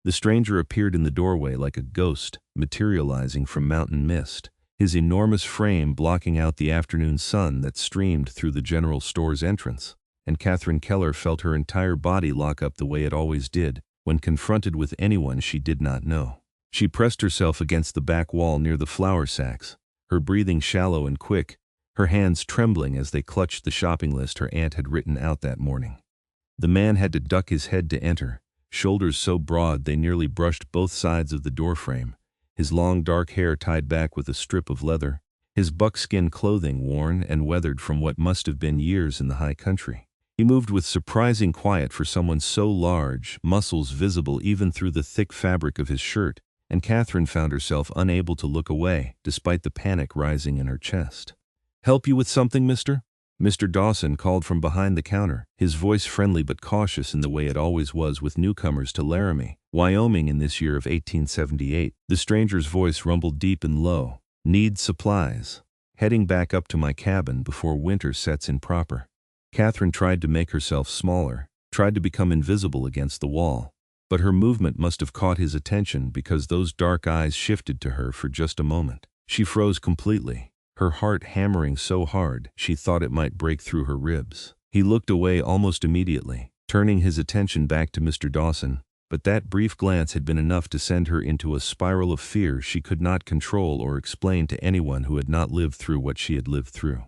The stranger appeared in the doorway like a ghost, materializing from mountain mist, his enormous frame blocking out the afternoon sun that streamed through the general store's entrance, and Katherine Keller felt her entire body lock up the way it always did when confronted with anyone she did not know. She pressed herself against the back wall near the flour sacks, her breathing shallow and quick, her hands trembling as they clutched the shopping list her aunt had written out that morning. The man had to duck his head to enter, shoulders so broad they nearly brushed both sides of the doorframe, his long dark hair tied back with a strip of leather, his buckskin clothing worn and weathered from what must have been years in the high country. He moved with surprising quiet for someone so large, muscles visible even through the thick fabric of his shirt, and Katherine found herself unable to look away, despite the panic rising in her chest. "Help you with something, mister?" Mr. Dawson called from behind the counter, his voice friendly but cautious in the way it always was with newcomers to Laramie, Wyoming in this year of 1878. The stranger's voice rumbled deep and low. "Need supplies. Heading back up to my cabin before winter sets in proper." Katherine tried to make herself smaller, tried to become invisible against the wall, but her movement must have caught his attention because those dark eyes shifted to her for just a moment. She froze completely, her heart hammering so hard she thought it might break through her ribs. He looked away almost immediately, turning his attention back to Mr. Dawson, but that brief glance had been enough to send her into a spiral of fear she could not control or explain to anyone who had not lived through what she had lived through.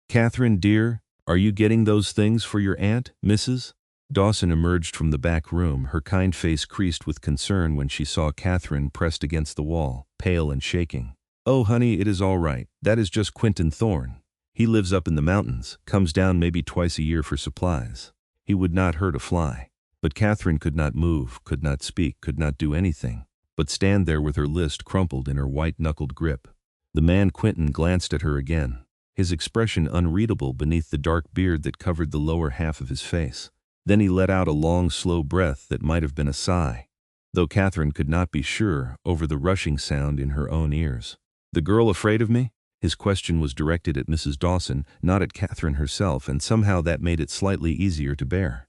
"Katherine, dear, are you getting those things for your aunt, Mrs.?" Dawson emerged from the back room, her kind face creased with concern when she saw Katherine pressed against the wall, pale and shaking. "Oh, honey, it is all right. That is just Quinton Thorne. He lives up in the mountains, comes down maybe twice a year for supplies. He would not hurt a fly." But Katherine could not move, could not speak, could not do anything, but stand there with her list crumpled in her white-knuckled grip. The man Quinton glanced at her again, his expression unreadable beneath the dark beard that covered the lower half of his face. Then he let out a long, slow breath that might have been a sigh, though Katherine could not be sure over the rushing sound in her own ears. "The girl afraid of me?" His question was directed at Mrs. Dawson, not at Katherine herself, and somehow that made it slightly easier to bear.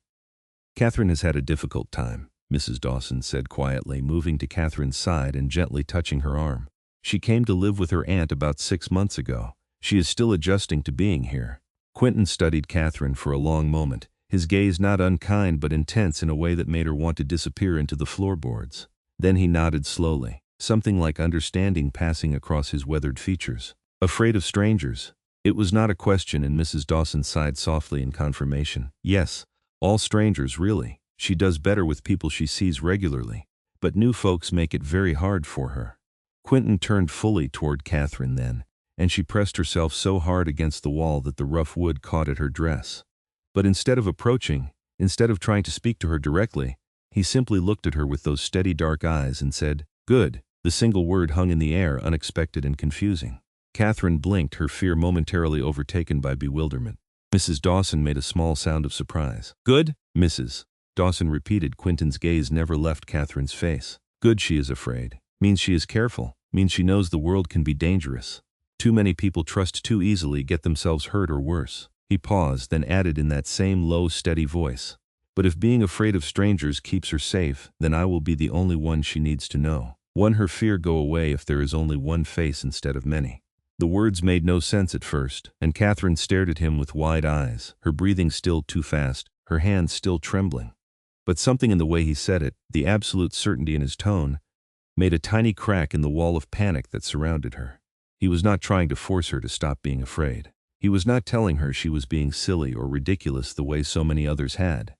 "Katherine has had a difficult time," Mrs. Dawson said quietly, moving to Katherine's side and gently touching her arm. "She came to live with her aunt about 6 months ago. She is still adjusting to being here." Quinton studied Katherine for a long moment, his gaze not unkind but intense in a way that made her want to disappear into the floorboards. Then he nodded slowly, something like understanding passing across his weathered features. "Afraid of strangers?" It was not a question, and Mrs. Dawson sighed softly in confirmation. "Yes, all strangers, really. She does better with people she sees regularly, but new folks make it very hard for her." Quinton turned fully toward Katherine then, and she pressed herself so hard against the wall that the rough wood caught at her dress. But instead of approaching, instead of trying to speak to her directly, he simply looked at her with those steady dark eyes and said, "Good." The single word hung in the air, unexpected and confusing. Katherine blinked, her fear momentarily overtaken by bewilderment. Mrs. Dawson made a small sound of surprise. "Good, Mrs." Dawson repeated. Quinton's gaze never left Katherine's face. "Good, she is afraid. Means she is careful. Means she knows the world can be dangerous. Too many people trust too easily, get themselves hurt or worse." He paused, then added in that same low, steady voice, "But if being afraid of strangers keeps her safe, then I will be the only one she needs to know. One her fear go away if there is only one face instead of many." The words made no sense at first, and Katherine stared at him with wide eyes, her breathing still too fast, her hands still trembling. But something in the way he said it, the absolute certainty in his tone, made a tiny crack in the wall of panic that surrounded her. He was not trying to force her to stop being afraid. He was not telling her she was being silly or ridiculous the way so many others had.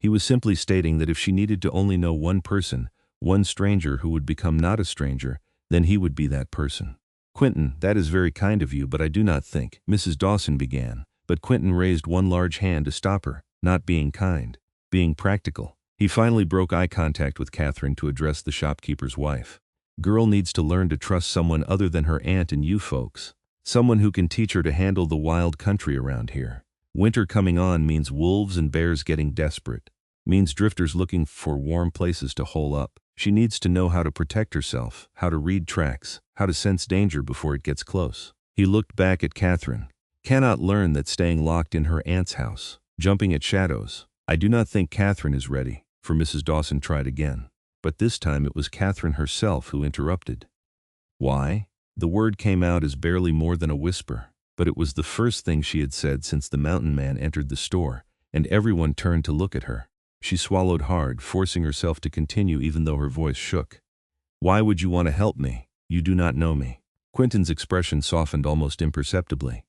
He was simply stating that if she needed to only know one person, one stranger who would become not a stranger, then he would be that person. "Quinton, that is very kind of you, but I do not think," Mrs. Dawson began, but Quinton raised one large hand to stop her. "Not being kind, being practical." He finally broke eye contact with Katherine to address the shopkeeper's wife. "Girl needs to learn to trust someone other than her aunt and you folks. Someone who can teach her to handle the wild country around here. Winter coming on means wolves and bears getting desperate. Means drifters looking for warm places to hole up. She needs to know how to protect herself, how to read tracks, how to sense danger before it gets close." He looked back at Katherine. "Cannot learn that staying locked in her aunt's house, jumping at shadows. I do not think Katherine is ready," for Mrs. Dawson tried again. But this time it was Katherine herself who interrupted. Why? The word came out as barely more than a whisper, but it was the first thing she had said since the mountain man entered the store, and everyone turned to look at her. She swallowed hard, forcing herself to continue even though her voice shook. Why would you want to help me? You do not know me. Quinton's expression softened almost imperceptibly.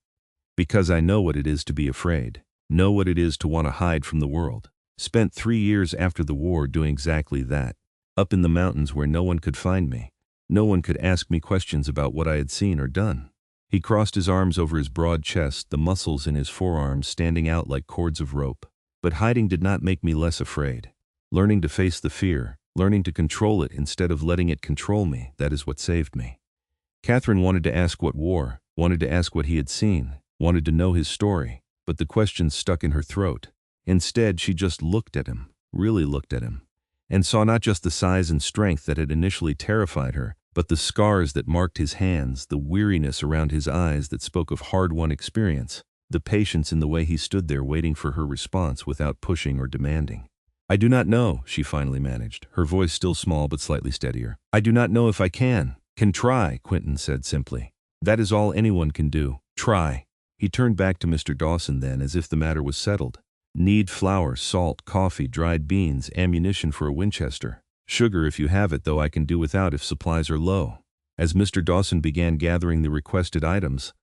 Because I know what it is to be afraid. Know what it is to want to hide from the world. Spent 3 years after the war doing exactly that. Up in the mountains where no one could find me. No one could ask me questions about what I had seen or done. He crossed his arms over his broad chest, the muscles in his forearms standing out like cords of rope. But hiding did not make me less afraid. Learning to face the fear, learning to control it instead of letting it control me, that is what saved me. Katherine wanted to ask what war, wanted to ask what he had seen, wanted to know his story, but the questions stuck in her throat. Instead, she just looked at him, really looked at him, and saw not just the size and strength that had initially terrified her, but the scars that marked his hands, the weariness around his eyes that spoke of hard-won experience, the patience in the way he stood there waiting for her response without pushing or demanding. I do not know, she finally managed, her voice still small but slightly steadier. I do not know if I can try, Quinton said simply. That is all anyone can do, try. He turned back to Mr. Dawson then as if the matter was settled. Need flour, salt, coffee, dried beans, ammunition for a Winchester. Sugar if you have it, though I can do without if supplies are low. As Mr. Dawson began gathering the requested items,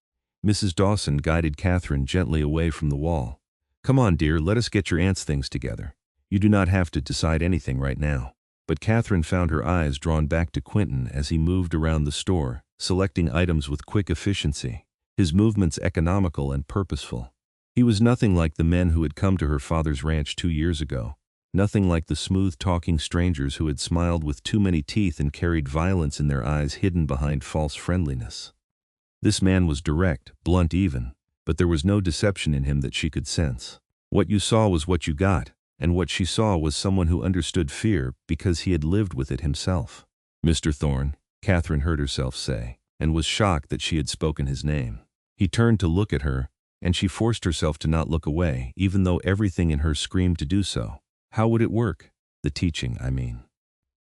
Mrs. Dawson guided Katherine gently away from the wall. Come on, dear, let us get your aunt's things together. You do not have to decide anything right now. But Katherine found her eyes drawn back to Quinton as he moved around the store, selecting items with quick efficiency, his movements economical and purposeful. He was nothing like the men who had come to her father's ranch 2 years ago. Nothing like the smooth-talking strangers who had smiled with too many teeth and carried violence in their eyes hidden behind false friendliness. This man was direct, blunt even, but there was no deception in him that she could sense. What you saw was what you got, and what she saw was someone who understood fear because he had lived with it himself. Mr. Thorne, Katherine heard herself say, and was shocked that she had spoken his name. He turned to look at her, and she forced herself to not look away, even though everything in her screamed to do so. How would it work? The teaching, I mean.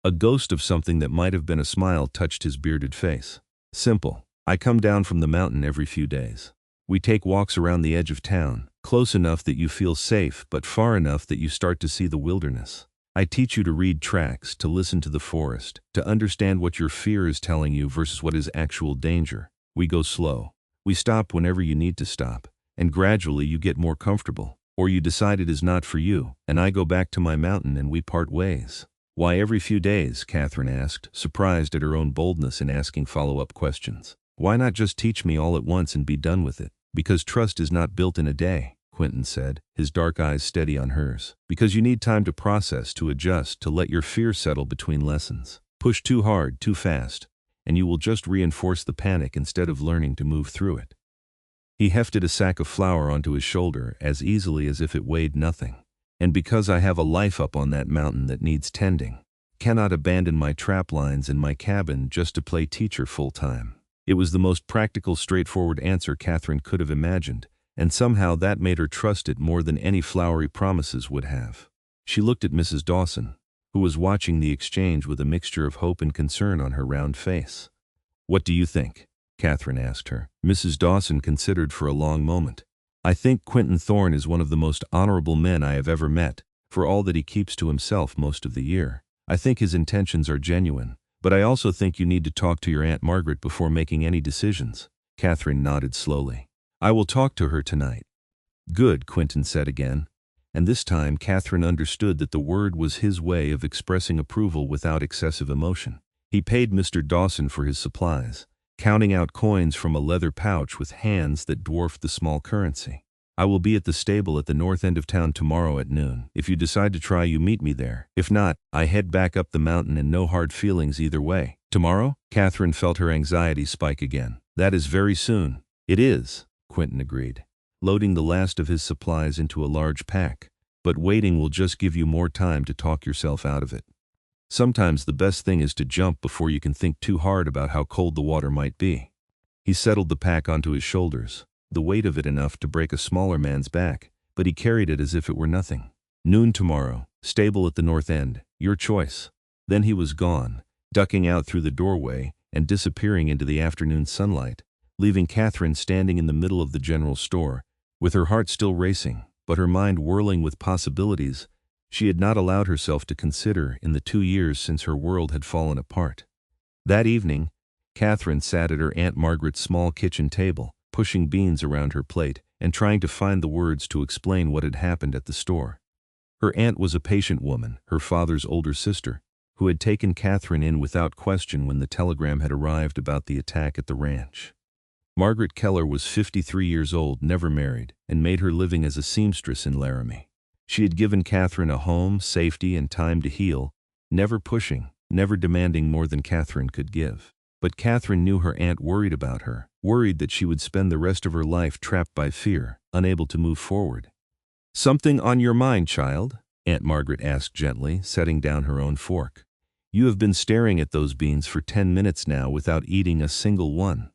A ghost of something that might have been a smile touched his bearded face. Simple. I come down from the mountain every few days. We take walks around the edge of town, close enough that you feel safe, but far enough that you start to see the wilderness. I teach you to read tracks, to listen to the forest, to understand what your fear is telling you versus what is actual danger. We go slow. We stop whenever you need to stop, and gradually you get more comfortable. Or you decide it is not for you, and I go back to my mountain and we part ways. Why every few days? Katherine asked, surprised at her own boldness in asking follow-up questions. Why not just teach me all at once and be done with it? Because trust is not built in a day, Quinton said, his dark eyes steady on hers. Because you need time to process, to adjust, to let your fear settle between lessons. Push too hard, too fast, and you will just reinforce the panic instead of learning to move through it. He hefted a sack of flour onto his shoulder as easily as if it weighed nothing. And because I have a life up on that mountain that needs tending, cannot abandon my trap lines in my cabin just to play teacher full-time. It was the most practical, straightforward answer Katherine could have imagined, and somehow that made her trust it more than any flowery promises would have. She looked at Mrs. Dawson, who was watching the exchange with a mixture of hope and concern on her round face. What do you think? Katherine asked her. Mrs. Dawson considered for a long moment. I think Quinton Thorne is one of the most honorable men I have ever met, for all that he keeps to himself most of the year. I think his intentions are genuine, but I also think you need to talk to your Aunt Margaret before making any decisions. Katherine nodded slowly. I will talk to her tonight. Good, Quinton said again. And this time Katherine understood that the word was his way of expressing approval without excessive emotion. He paid Mr. Dawson for his supplies, counting out coins from a leather pouch with hands that dwarfed the small currency. I will be at the stable at the north end of town tomorrow at noon. If you decide to try, you meet me there. If not, I head back up the mountain and no hard feelings either way. Tomorrow? Katherine felt her anxiety spike again. That is very soon. It is, Quinton agreed, loading the last of his supplies into a large pack. But waiting will just give you more time to talk yourself out of it. Sometimes the best thing is to jump before you can think too hard about how cold the water might be. He settled the pack onto his shoulders, the weight of it enough to break a smaller man's back, but he carried it as if it were nothing. Noon tomorrow, stable at the north end, your choice. Then he was gone, ducking out through the doorway and disappearing into the afternoon sunlight, leaving Katherine standing in the middle of the general store, with her heart still racing, but her mind whirling with possibilities she had not allowed herself to consider in the 2 years since her world had fallen apart. That evening, Katherine sat at her Aunt Margaret's small kitchen table, pushing beans around her plate and trying to find the words to explain what had happened at the store. Her aunt was a patient woman, her father's older sister, who had taken Katherine in without question when the telegram had arrived about the attack at the ranch. Margaret Keller was 53 years old, never married, and made her living as a seamstress in Laramie. She had given Katherine a home, safety, and time to heal, never pushing, never demanding more than Katherine could give. But Katherine knew her aunt worried about her, worried that she would spend the rest of her life trapped by fear, unable to move forward. "Something on your mind, child?" Aunt Margaret asked gently, setting down her own fork. "You have been staring at those beans for 10 minutes now without eating a single one."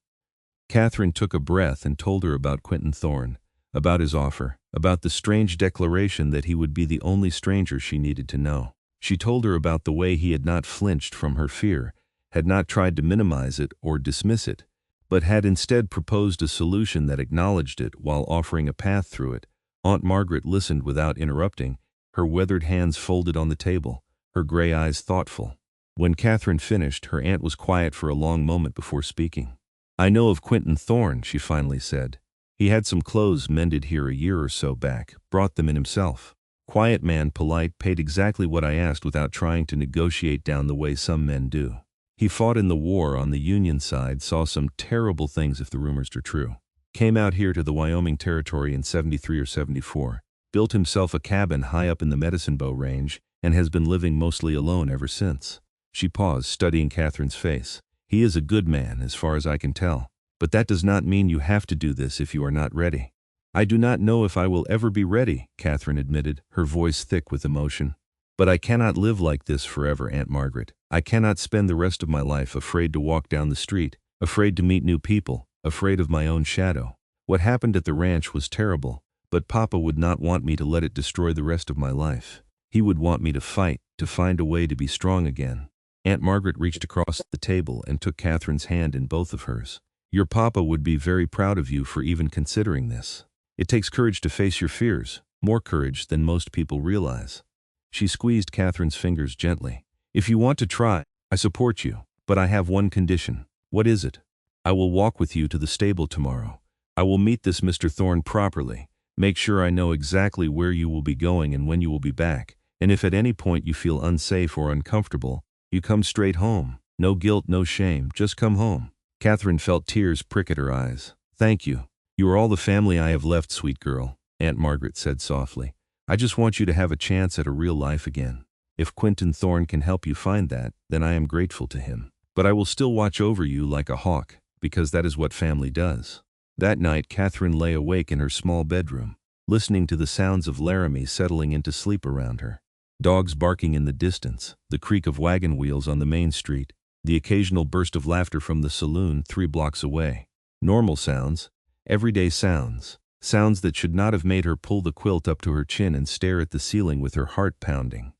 Katherine took a breath and told her about Quinton Thorne, about his offer, about the strange declaration that he would be the only stranger she needed to know. She told her about the way he had not flinched from her fear, had not tried to minimize it or dismiss it, but had instead proposed a solution that acknowledged it while offering a path through it. Aunt Margaret listened without interrupting, her weathered hands folded on the table, her gray eyes thoughtful. When Katherine finished, her aunt was quiet for a long moment before speaking. "I know of Quinton Thorne," she finally said. "He had some clothes mended here a year or so back, brought them in himself. Quiet man, polite, paid exactly what I asked without trying to negotiate down the way some men do. He fought in the war on the Union side, saw some terrible things if the rumors are true. Came out here to the Wyoming territory in 73 or 74, built himself a cabin high up in the Medicine Bow Range, and has been living mostly alone ever since." She paused, studying Katherine's face. "He is a good man, as far as I can tell. But that does not mean you have to do this if you are not ready." "I do not know if I will ever be ready," Katherine admitted, her voice thick with emotion. "But I cannot live like this forever, Aunt Margaret. I cannot spend the rest of my life afraid to walk down the street, afraid to meet new people, afraid of my own shadow. What happened at the ranch was terrible, but Papa would not want me to let it destroy the rest of my life. He would want me to fight, to find a way to be strong again." Aunt Margaret reached across the table and took Katherine's hand in both of hers. "Your papa would be very proud of you for even considering this. It takes courage to face your fears, more courage than most people realize." She squeezed Katherine's fingers gently. "If you want to try, I support you, but I have one condition." "What is it?" "I will walk with you to the stable tomorrow. I will meet this Mr. Thorne properly, make sure I know exactly where you will be going and when you will be back, and if at any point you feel unsafe or uncomfortable, you come straight home. No guilt, no shame, just come home." Katherine felt tears prick at her eyes. "Thank you. You are all the family I have left, sweet girl," Aunt Margaret said softly. "I just want you to have a chance at a real life again. If Quinton Thorne can help you find that, then I am grateful to him. But I will still watch over you like a hawk, because that is what family does." That night, Katherine lay awake in her small bedroom, listening to the sounds of Laramie settling into sleep around her. Dogs barking in the distance, the creak of wagon wheels on the main street, the occasional burst of laughter from the saloon 3 blocks away. Normal sounds, everyday sounds, sounds that should not have made her pull the quilt up to her chin and stare at the ceiling with her heart pounding.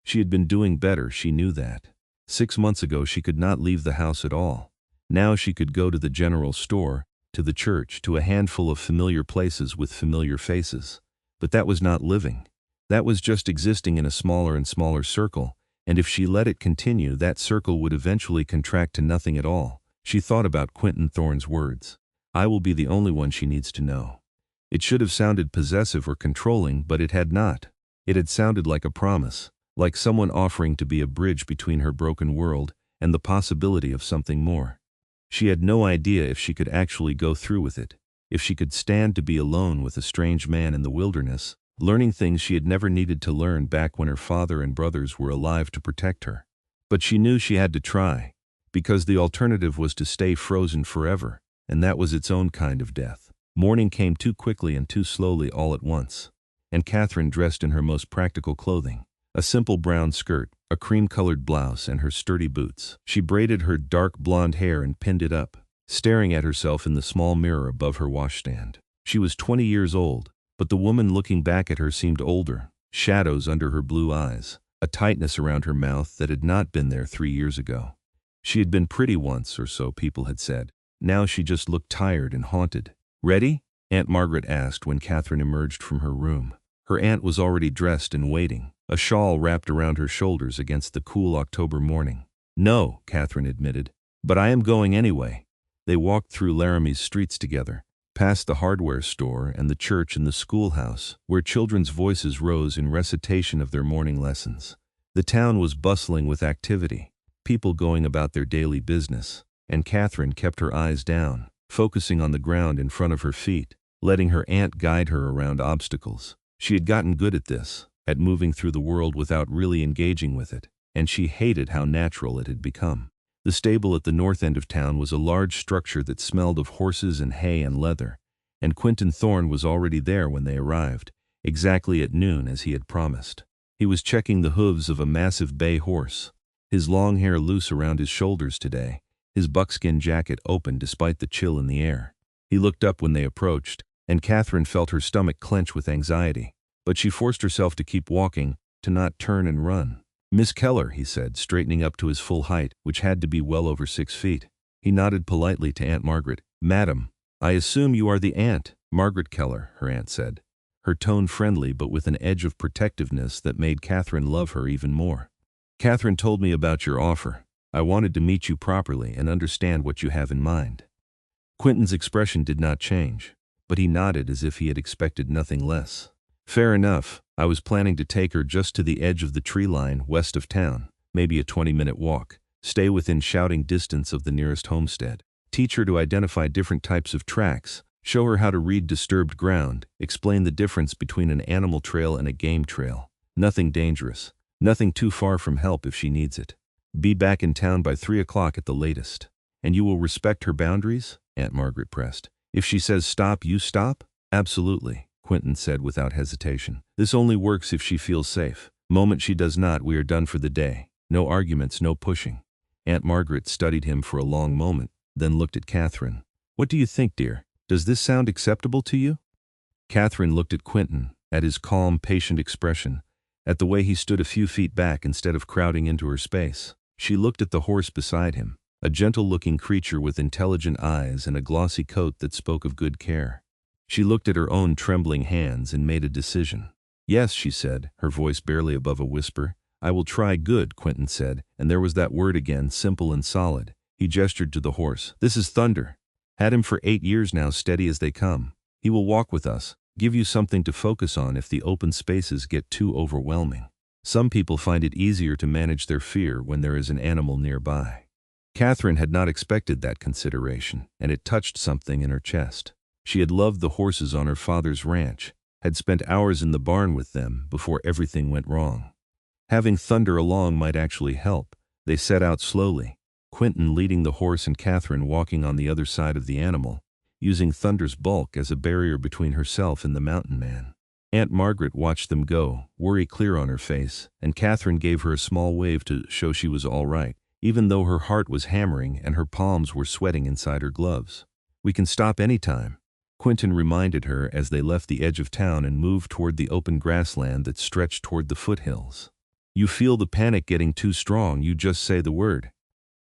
She had been doing better, she knew that. 6 months ago she could not leave the house at all. Now she could go to the general store, to the church, to a handful of familiar places with familiar faces. But that was not living. That was just existing in a smaller and smaller circle, and if she let it continue, that circle would eventually contract to nothing at all. She thought about Quinton Thorne's words. "I will be the only one she needs to know." It should have sounded possessive or controlling, but it had not. It had sounded like a promise, like someone offering to be a bridge between her broken world and the possibility of something more. She had no idea if she could actually go through with it, if she could stand to be alone with a strange man in the wilderness, learning things she had never needed to learn back when her father and brothers were alive to protect her. But she knew she had to try, because the alternative was to stay frozen forever, and that was its own kind of death. Morning came too quickly and too slowly all at once, and Katherine dressed in her most practical clothing. A simple brown skirt, a cream-colored blouse, and her sturdy boots. She braided her dark blonde hair and pinned it up, staring at herself in the small mirror above her washstand. She was 20 years old, but the woman looking back at her seemed older, shadows under her blue eyes, a tightness around her mouth that had not been there 3 years ago. She had been pretty once, or so people had said. Now she just looked tired and haunted. "Ready?" Aunt Margaret asked when Katherine emerged from her room. Her aunt was already dressed and waiting, a shawl wrapped around her shoulders against the cool October morning. "No," Katherine admitted, "but I am going anyway." They walked through Laramie's streets together, past the hardware store and the church and the schoolhouse, where children's voices rose in recitation of their morning lessons. The town was bustling with activity, people going about their daily business, and Katherine kept her eyes down, focusing on the ground in front of her feet, letting her aunt guide her around obstacles. She had gotten good at this, at moving through the world without really engaging with it, and she hated how natural it had become. The stable at the north end of town was a large structure that smelled of horses and hay and leather, and Quinton Thorne was already there when they arrived, exactly at noon as he had promised. He was checking the hooves of a massive bay horse, his long hair loose around his shoulders today, his buckskin jacket open despite the chill in the air. He looked up when they approached, and Katherine felt her stomach clench with anxiety, but she forced herself to keep walking, to not turn and run. "Miss Keller," he said, straightening up to his full height, which had to be well over 6 feet. He nodded politely to Aunt Margaret. "Madam, I assume you are the aunt." "Margaret Keller," her aunt said, her tone friendly but with an edge of protectiveness that made Katherine love her even more. "Katherine told me about your offer. I wanted to meet you properly and understand what you have in mind." Quinton's expression did not change, but he nodded as if he had expected nothing less. "Fair enough. I was planning to take her just to the edge of the tree line west of town, maybe a 20-minute walk, stay within shouting distance of the nearest homestead, teach her to identify different types of tracks, show her how to read disturbed ground, explain the difference between an animal trail and a game trail. Nothing dangerous, nothing too far from help if she needs it. Be back in town by 3 o'clock at the latest. And you will respect her boundaries?" Aunt Margaret pressed. "If she says stop, you stop?" "Absolutely," Quinton said without hesitation. "This only works if she feels safe. Moment she does not, we are done for the day. No arguments, no pushing." Aunt Margaret studied him for a long moment, then looked at Katherine. "What do you think, dear? Does this sound acceptable to you?" Katherine looked at Quinton, at his calm, patient expression, at the way he stood a few feet back instead of crowding into her space. She looked at the horse beside him, a gentle-looking creature with intelligent eyes and a glossy coat that spoke of good care. She looked at her own trembling hands and made a decision. "Yes," she said, her voice barely above a whisper. "I will try." "Good," Quinton said, and there was that word again, simple and solid. He gestured to the horse. "This is Thunder. Had him for 8 years now, steady as they come. He will walk with us, give you something to focus on if the open spaces get too overwhelming. Some people find it easier to manage their fear when there is an animal nearby." Katherine had not expected that consideration, and it touched something in her chest. She had loved the horses on her father's ranch, had spent hours in the barn with them before everything went wrong. Having Thunder along might actually help. They set out slowly, Quinton leading the horse and Katherine walking on the other side of the animal, using Thunder's bulk as a barrier between herself and the mountain man. Aunt Margaret watched them go, worry clear on her face, and Katherine gave her a small wave to show she was all right, even though her heart was hammering and her palms were sweating inside her gloves. "We can stop any time," Quinton reminded her as they left the edge of town and moved toward the open grassland that stretched toward the foothills. "You feel the panic getting too strong, you just say the word."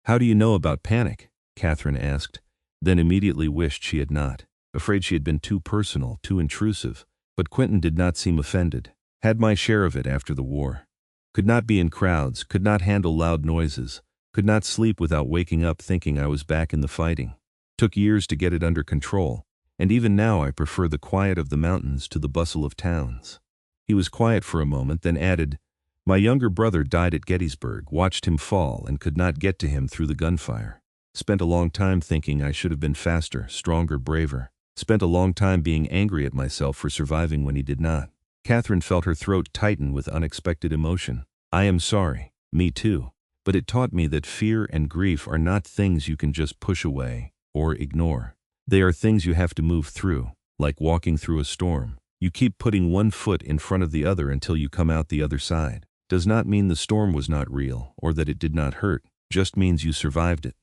"How do you know about panic?" Katherine asked, then immediately wished she had not, afraid she had been too personal, too intrusive. But Quinton did not seem offended. "Had my share of it after the war. Could not be in crowds, could not handle loud noises, could not sleep without waking up thinking I was back in the fighting. Took years to get it under control, and even now I prefer the quiet of the mountains to the bustle of towns." He was quiet for a moment, then added, "My younger brother died at Gettysburg, watched him fall and could not get to him through the gunfire. Spent a long time thinking I should have been faster, stronger, braver. Spent a long time being angry at myself for surviving when he did not." Katherine felt her throat tighten with unexpected emotion. "I am sorry. Me too. But it taught me that fear and grief are not things you can just push away or ignore. They are things you have to move through, like walking through a storm. You keep putting one foot in front of the other until you come out the other side. Does not mean the storm was not real or that it did not hurt, just means you survived it."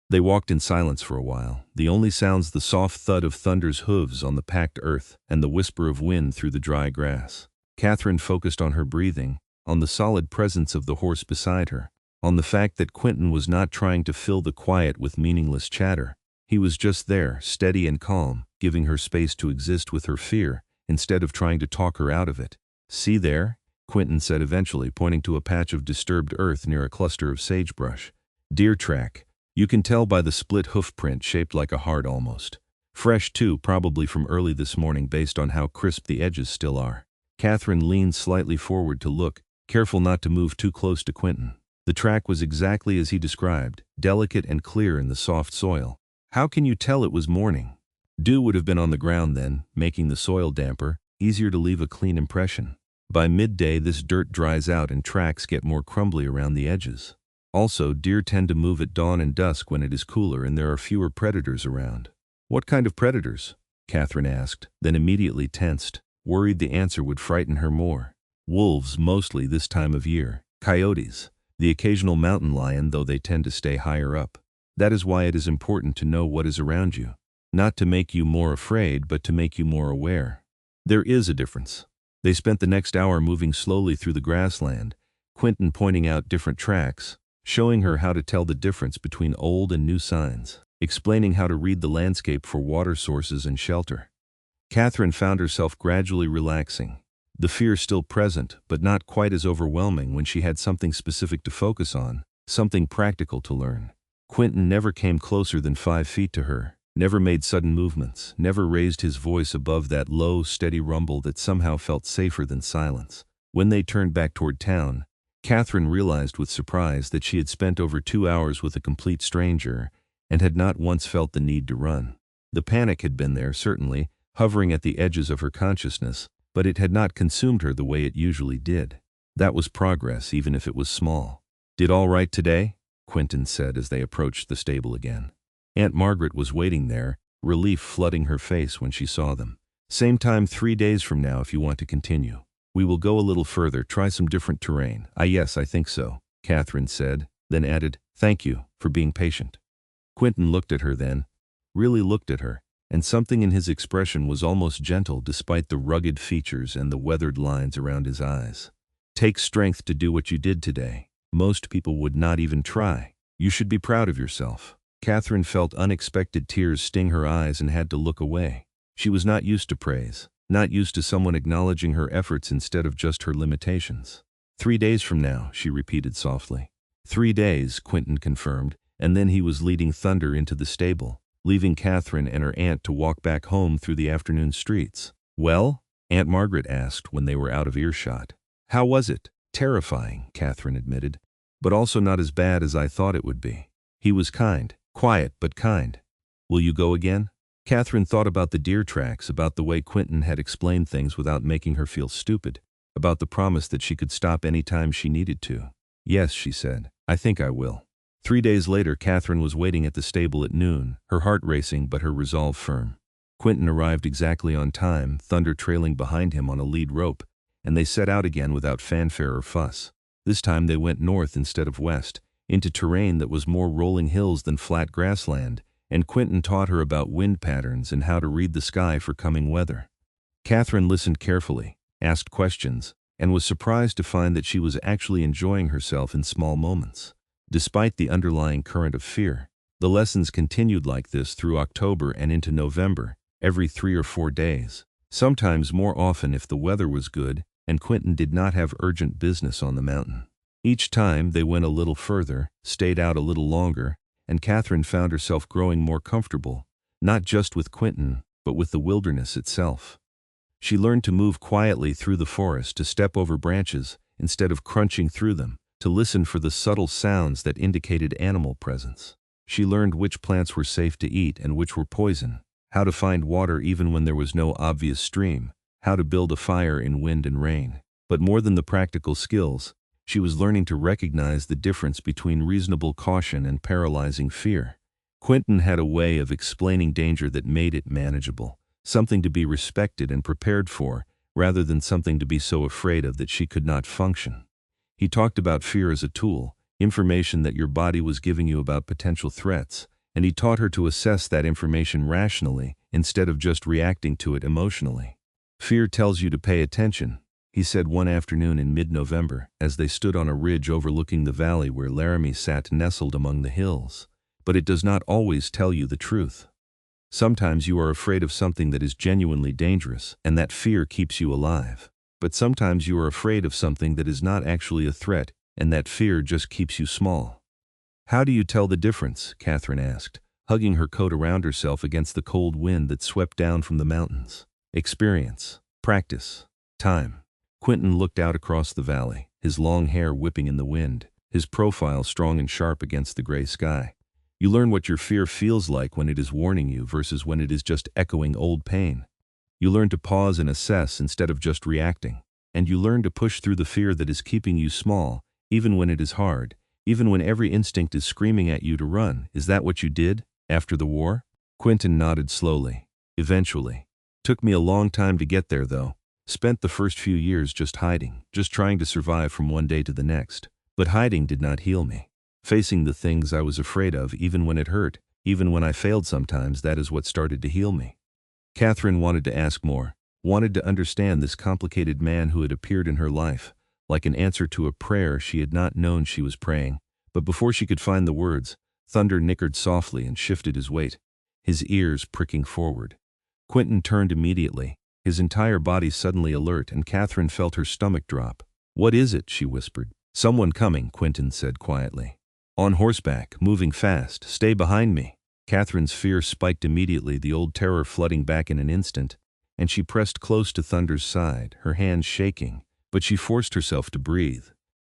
They walked in silence for a while, the only sounds the soft thud of Thunder's hooves on the packed earth and the whisper of wind through the dry grass. Katherine focused on her breathing, on the solid presence of the horse beside her, on the fact that Quinton was not trying to fill the quiet with meaningless chatter. He was just there, steady and calm, giving her space to exist with her fear, instead of trying to talk her out of it. "See there?" Quinton said eventually, pointing to a patch of disturbed earth near a cluster of sagebrush. "Deer track. You can tell by the split hoof print shaped like a heart almost. Fresh too, probably from early this morning based on how crisp the edges still are." Katherine leaned slightly forward to look, careful not to move too close to Quinton. The track was exactly as he described, delicate and clear in the soft soil. "How can you tell it was morning?" Dew would have been on the ground then, making the soil damper, easier to leave a clean impression. By midday this dirt dries out and tracks get more crumbly around the edges. Also, deer tend to move at dawn and dusk when it is cooler and there are fewer predators around. "What kind of predators?" Katherine asked, then immediately tensed, worried the answer would frighten her more. "Wolves mostly this time of year, coyotes, the occasional mountain lion, though they tend to stay higher up. That is why it is important to know what is around you. Not to make you more afraid, but to make you more aware." There is a difference. They spent the next hour moving slowly through the grassland, Quinton pointing out different tracks, showing her how to tell the difference between old and new signs, explaining how to read the landscape for water sources and shelter. Katherine found herself gradually relaxing, the fear still present, but not quite as overwhelming when she had something specific to focus on, something practical to learn. Quinton never came closer than 5 feet to her, never made sudden movements, never raised his voice above that low, steady rumble that somehow felt safer than silence. When they turned back toward town, Katherine realized with surprise that she had spent over 2 hours with a complete stranger and had not once felt the need to run. The panic had been there, certainly, hovering at the edges of her consciousness, but it had not consumed her the way it usually did. That was progress, even if it was small. "Did all right today?" Quinton said as they approached the stable again. Aunt Margaret was waiting there, relief flooding her face when she saw them. "Same time 3 days from now if you want to continue. We will go a little further, try some different terrain." Yes, I think so," Katherine said, then added, "Thank you for being patient." Quinton looked at her then, really looked at her, and something in his expression was almost gentle despite the rugged features and the weathered lines around his eyes. "Takes strength to do what you did today. Most people would not even try. You should be proud of yourself." Katherine felt unexpected tears sting her eyes and had to look away. She was not used to praise, not used to someone acknowledging her efforts instead of just her limitations. 3 days from now," she repeated softly. 3 days, Quinton confirmed, and then he was leading Thunder into the stable, leaving Katherine and her aunt to walk back home through the afternoon streets. "Well?" Aunt Margaret asked when they were out of earshot. "How was it?" "Terrifying," Katherine admitted, "but also not as bad as I thought it would be. He was kind, quiet but kind." "Will you go again?" Katherine thought about the deer tracks, about the way Quinton had explained things without making her feel stupid, about the promise that she could stop any time she needed to. "Yes," she said, "I think I will." 3 days later, Katherine was waiting at the stable at noon, her heart racing but her resolve firm. Quinton arrived exactly on time, Thunder trailing behind him on a lead rope, and they set out again without fanfare or fuss. This time they went north instead of west, into terrain that was more rolling hills than flat grassland, and Quinton taught her about wind patterns and how to read the sky for coming weather. Katherine listened carefully, asked questions, and was surprised to find that she was actually enjoying herself in small moments. Despite the underlying current of fear, the lessons continued like this through October and into November, every 3 or 4 days, sometimes more often if the weather was good and Quinton did not have urgent business on the mountain. Each time they went a little further, stayed out a little longer, and Katherine found herself growing more comfortable, not just with Quinton, but with the wilderness itself. She learned to move quietly through the forest, to step over branches instead of crunching through them, to listen for the subtle sounds that indicated animal presence. She learned which plants were safe to eat and which were poison, how to find water even when there was no obvious stream, how to build a fire in wind and rain. But more than the practical skills, she was learning to recognize the difference between reasonable caution and paralyzing fear. Quinton had a way of explaining danger that made it manageable, something to be respected and prepared for, rather than something to be so afraid of that she could not function. He talked about fear as a tool, information that your body was giving you about potential threats, and he taught her to assess that information rationally instead of just reacting to it emotionally. "Fear tells you to pay attention," he said one afternoon in mid-November as they stood on a ridge overlooking the valley where Laramie sat nestled among the hills. But it does not always tell you the truth. Sometimes you are afraid of something that is genuinely dangerous, and that fear keeps you alive. But sometimes you are afraid of something that is not actually a threat, and that fear just keeps you small. How do you tell the difference? Katherine asked, hugging her coat around herself against the cold wind that swept down from the mountains. Experience, practice, time. Quinton looked out across the valley, his long hair whipping in the wind, his profile strong and sharp against the gray sky. You learn what your fear feels like when it is warning you versus when it is just echoing old pain. You learn to pause and assess instead of just reacting. And you learn to push through the fear that is keeping you small, even when it is hard, even when every instinct is screaming at you to run. Is that what you did after the war? Quinton nodded slowly. Eventually. Took me a long time to get there, though. Spent the first few years just hiding, just trying to survive from one day to the next. But hiding did not heal me. Facing the things I was afraid of, even when it hurt, even when I failed sometimes, that is what started to heal me. Katherine wanted to ask more, wanted to understand this complicated man who had appeared in her life, like an answer to a prayer she had not known she was praying. But before she could find the words, Thunder nickered softly and shifted his weight, his ears pricking forward. Quinton turned immediately, his entire body suddenly alert, and Katherine felt her stomach drop. "What is it?" she whispered. "Someone coming," Quinton said quietly. "On horseback, moving fast. Stay behind me." Katherine's fear spiked immediately, the old terror flooding back in an instant, and she pressed close to Thunder's side, her hands shaking. But she forced herself to breathe,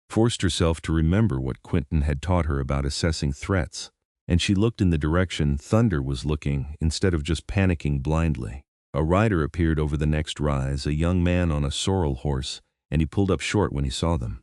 forced herself to remember what Quinton had taught her about assessing threats, and she looked in the direction Thunder was looking instead of just panicking blindly. A rider appeared over the next rise, a young man on a sorrel horse, and he pulled up short when he saw them.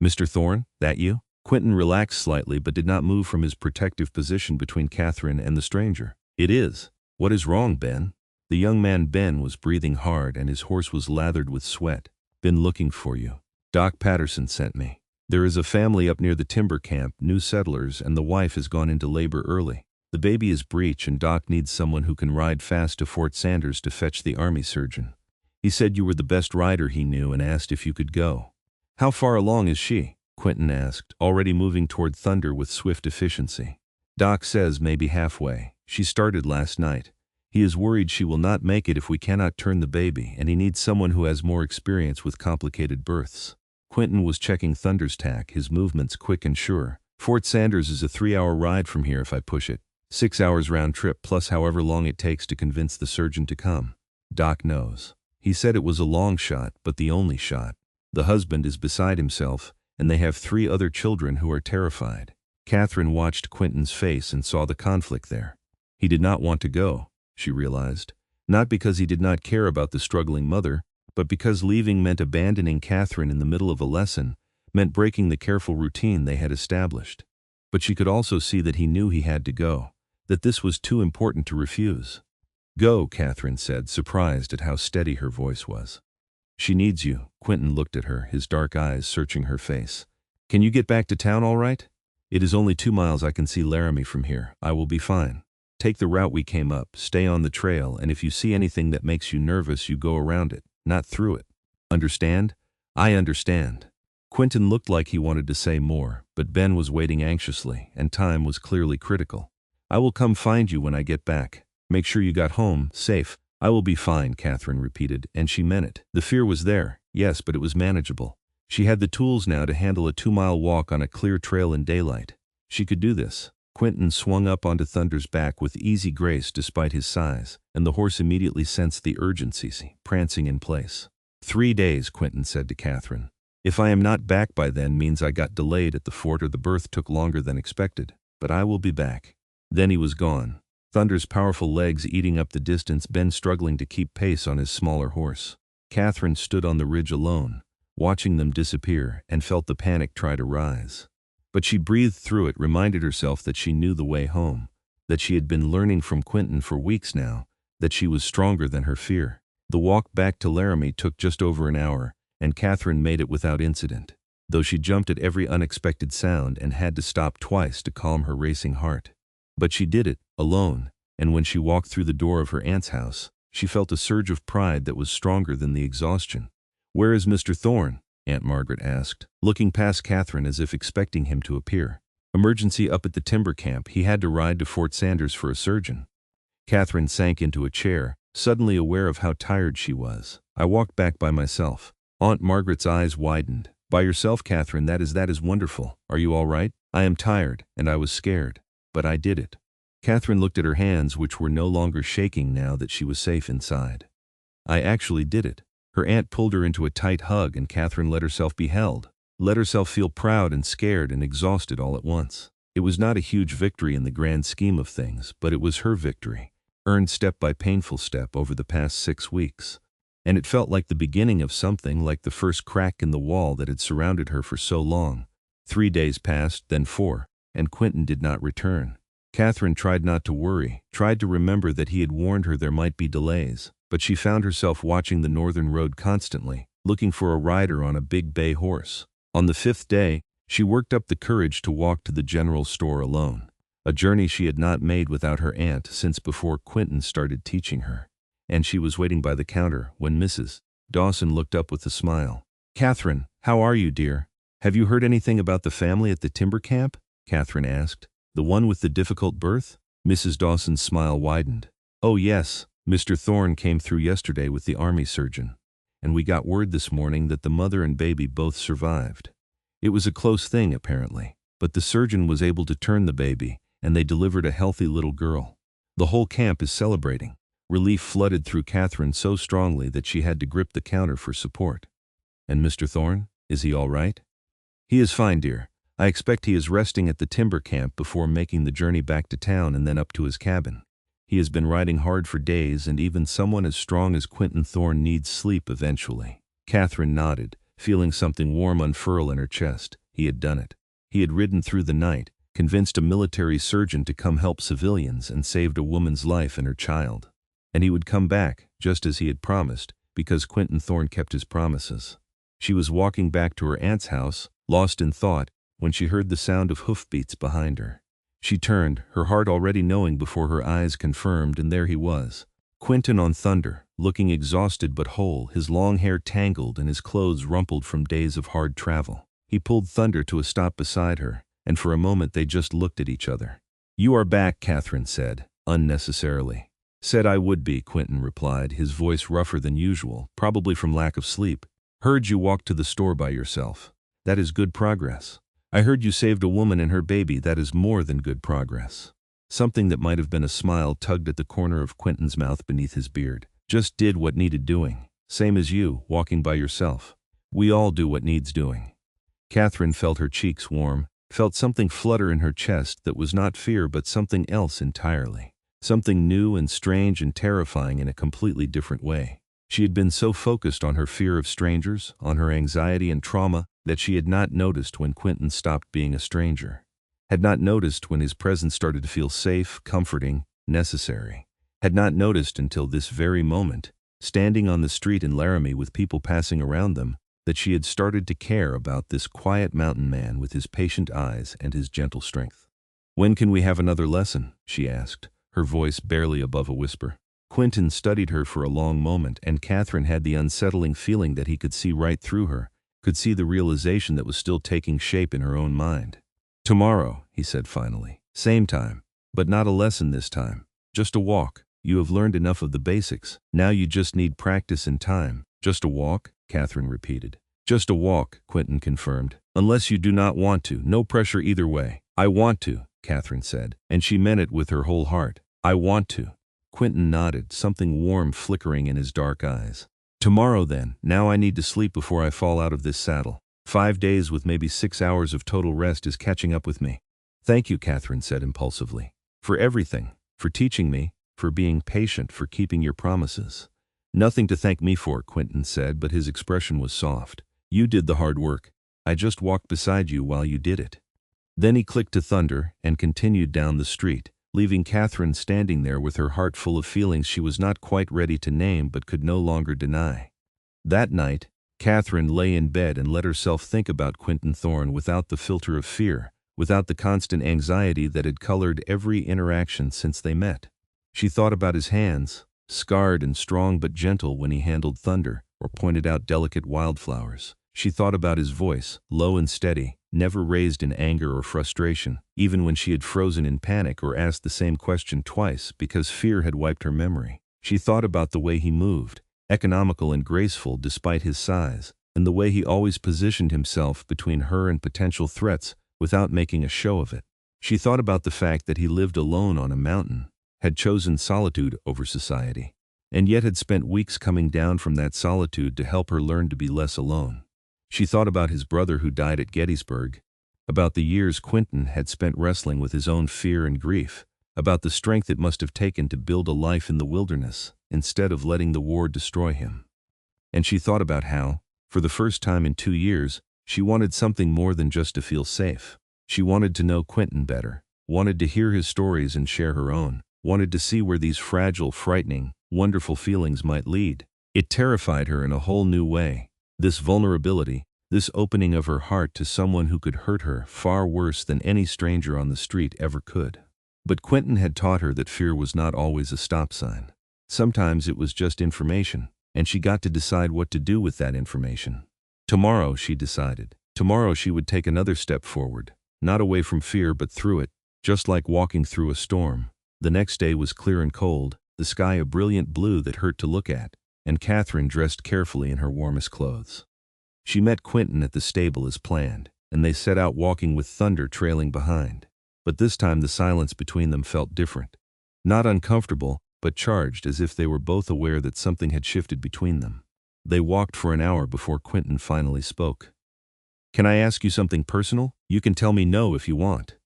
"Mr. Thorne, that you?" Quinton relaxed slightly but did not move from his protective position between Katherine and the stranger. "It is. What is wrong, Ben?" The young man Ben was breathing hard and his horse was lathered with sweat. "Been looking for you. Doc Patterson sent me. There is a family up near the timber camp, new settlers, and the wife has gone into labor early. The baby is breech and Doc needs someone who can ride fast to Fort Sanders to fetch the army surgeon. He said you were the best rider he knew and asked if you could go." "How far along is she?" Quinton asked, already moving toward Thunder with swift efficiency. "Doc says maybe halfway. She started last night. He is worried she will not make it if we cannot turn the baby, and he needs someone who has more experience with complicated births." Quinton was checking Thunder's tack, his movements quick and sure. "Fort Sanders is a 3-hour ride from here if I push it. 6 hours round trip plus however long it takes to convince the surgeon to come. Doc knows. He said it was a long shot, but the only shot. The husband is beside himself, and they have 3 other children who are terrified." Katherine watched Quinton's face and saw the conflict there. He did not want to go, she realized. Not because he did not care about the struggling mother, but because leaving meant abandoning Katherine in the middle of a lesson, meant breaking the careful routine they had established. But she could also see that he knew he had to go, that this was too important to refuse. "Go," Katherine said, surprised at how steady her voice was. "She needs you." Quinton looked at her, his dark eyes searching her face. "Can you get back to town all right?" "It is only 2 miles. I can see Laramie from here. I will be fine. Take the route we came up, stay on the trail, and if you see anything that makes you nervous, you go around it, not through it. Understand?" "I understand." Quinton looked like he wanted to say more, but Ben was waiting anxiously, and time was clearly critical. "I will come find you when I get back. Make sure you got home, safe." "I will be fine," Katherine repeated, and she meant it. The fear was there, yes, but it was manageable. She had the tools now to handle a 2-mile walk on a clear trail in daylight. She could do this. Quinton swung up onto Thunder's back with easy grace despite his size, and the horse immediately sensed the urgency, prancing in place. 3 days, Quinton said to Katherine. "If I am not back by then means I got delayed at the fort or the birth took longer than expected, but I will be back." Then he was gone. Thunder's powerful legs eating up the distance, Ben struggling to keep pace on his smaller horse. Katherine stood on the ridge alone, watching them disappear, and felt the panic try to rise. But she breathed through it, reminded herself that she knew the way home, that she had been learning from Quinton for weeks now, that she was stronger than her fear. The walk back to Laramie took just over an hour, and Katherine made it without incident, though she jumped at every unexpected sound and had to stop twice to calm her racing heart. But she did it, alone, and when she walked through the door of her aunt's house, she felt a surge of pride that was stronger than the exhaustion. "Where is Mr. Thorne?" Aunt Margaret asked, looking past Katherine as if expecting him to appear. "Emergency up at the timber camp. He had to ride to Fort Sanders for a surgeon." Katherine sank into a chair, suddenly aware of how tired she was. "I walked back by myself." Aunt Margaret's eyes widened. "By yourself, Katherine, that is wonderful. Are you all right?" "I am tired, and I was scared. But I did it." Katherine looked at her hands, which were no longer shaking now that she was safe inside. "I actually did it." Her aunt pulled her into a tight hug, and Katherine let herself be held, let herself feel proud and scared and exhausted all at once. It was not a huge victory in the grand scheme of things, but it was her victory, earned step by painful step over the past 6 weeks. And it felt like the beginning of something, like the first crack in the wall that had surrounded her for so long. 3 days passed, then 4, and Quinton did not return. Katherine tried not to worry, tried to remember that he had warned her there might be delays, but she found herself watching the northern road constantly, looking for a rider on a big bay horse. On the 5th day, she worked up the courage to walk to the general store alone, a journey she had not made without her aunt since before Quinton started teaching her. And she was waiting by the counter when Mrs. Dawson looked up with a smile. "Katherine, how are you, dear? Have you heard anything about the family at the timber camp?" Katherine asked. "The one with the difficult birth?" Mrs. Dawson's smile widened. "Oh yes, Mr. Thorne came through yesterday with the army surgeon, and we got word this morning that the mother and baby both survived. It was a close thing, apparently, but the surgeon was able to turn the baby, and they delivered a healthy little girl. The whole camp is celebrating." Relief flooded through Katherine so strongly that she had to grip the counter for support. "And Mr. Thorne, is he all right?" "He is fine, dear. I expect he is resting at the timber camp before making the journey back to town and then up to his cabin. He has been riding hard for days, and even someone as strong as Quinton Thorne needs sleep eventually." Katherine nodded, feeling something warm unfurl in her chest. He had done it. He had ridden through the night, convinced a military surgeon to come help civilians, and saved a woman's life and her child. And he would come back, just as he had promised, because Quinton Thorne kept his promises. She was walking back to her aunt's house, lost in thought, when she heard the sound of hoofbeats behind her. She turned, her heart already knowing before her eyes confirmed, and there he was, Quinton on Thunder, looking exhausted but whole, his long hair tangled and his clothes rumpled from days of hard travel. He pulled Thunder to a stop beside her, and for a moment they just looked at each other. "You are back," Katherine said, unnecessarily. "Said I would be," Quinton replied, his voice rougher than usual, probably from lack of sleep. "Heard you walked to the store by yourself. That is good progress. I heard you saved a woman and her baby. That is more than good progress." Something that might have been a smile tugged at the corner of Quinton's mouth beneath his beard. "Just did what needed doing. Same as you, walking by yourself. We all do what needs doing." Katherine felt her cheeks warm, felt something flutter in her chest that was not fear but something else entirely. Something new and strange and terrifying in a completely different way. She had been so focused on her fear of strangers, on her anxiety and trauma, that she had not noticed when Quinton stopped being a stranger. Had not noticed when his presence started to feel safe, comforting, necessary. Had not noticed until this very moment, standing on the street in Laramie with people passing around them, that she had started to care about this quiet mountain man with his patient eyes and his gentle strength. "When can we have another lesson?" she asked, her voice barely above a whisper. Quinton studied her for a long moment, and Katherine had the unsettling feeling that he could see right through her, could see the realization that was still taking shape in her own mind. "Tomorrow," he said finally. "Same time. But not a lesson this time. Just a walk. You have learned enough of the basics. Now you just need practice and time." "Just a walk?" Katherine repeated. "Just a walk," Quinton confirmed. "Unless you do not want to. No pressure either way." "I want to," Katherine said, and she meant it with her whole heart. "I want to." Quinton nodded, something warm flickering in his dark eyes. "Tomorrow then. Now I need to sleep before I fall out of this saddle. 5 days with maybe 6 hours of total rest is catching up with me." "Thank you," Katherine said impulsively. "For everything. For teaching me. For being patient. For keeping your promises." "Nothing to thank me for," Quinton said, but his expression was soft. "You did the hard work. I just walked beside you while you did it." Then he clicked to Thunder and continued down the street, leaving Katherine standing there with her heart full of feelings she was not quite ready to name but could no longer deny. That night, Katherine lay in bed and let herself think about Quinton Thorne without the filter of fear, without the constant anxiety that had colored every interaction since they met. She thought about his hands, scarred and strong but gentle when he handled Thunder, or pointed out delicate wildflowers. She thought about his voice, low and steady, never raised in anger or frustration, even when she had frozen in panic or asked the same question twice because fear had wiped her memory. She thought about the way he moved, economical and graceful despite his size, and the way he always positioned himself between her and potential threats without making a show of it. She thought about the fact that he lived alone on a mountain, had chosen solitude over society, and yet had spent weeks coming down from that solitude to help her learn to be less alone. She thought about his brother who died at Gettysburg, about the years Quinton had spent wrestling with his own fear and grief, about the strength it must have taken to build a life in the wilderness instead of letting the war destroy him. And she thought about how, for the first time in 2 years, she wanted something more than just to feel safe. She wanted to know Quinton better, wanted to hear his stories and share her own, wanted to see where these fragile, frightening, wonderful feelings might lead. It terrified her in a whole new way. This vulnerability, this opening of her heart to someone who could hurt her far worse than any stranger on the street ever could. But Quinton had taught her that fear was not always a stop sign. Sometimes it was just information, and she got to decide what to do with that information. Tomorrow, she decided. Tomorrow she would take another step forward, not away from fear but through it, just like walking through a storm. The next day was clear and cold, the sky a brilliant blue that hurt to look at, and Katherine dressed carefully in her warmest clothes. She met Quinton at the stable as planned, and they set out walking with thunder trailing behind. But this time the silence between them felt different. Not uncomfortable, but charged, as if they were both aware that something had shifted between them. They walked for an hour before Quinton finally spoke. "Can I ask you something personal? You can tell me no if you want."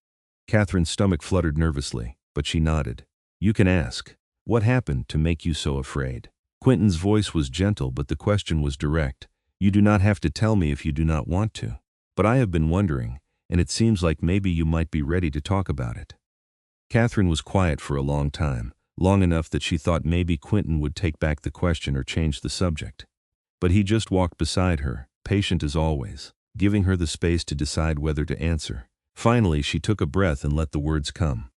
Katherine's stomach fluttered nervously, but she nodded. "You can ask. What happened to make you so afraid?" Quinton's voice was gentle, but the question was direct. "You do not have to tell me if you do not want to. But I have been wondering, and it seems like maybe you might be ready to talk about it." Katherine was quiet for a long time, long enough that she thought maybe Quinton would take back the question or change the subject. But he just walked beside her, patient as always, giving her the space to decide whether to answer. Finally, she took a breath and let the words come.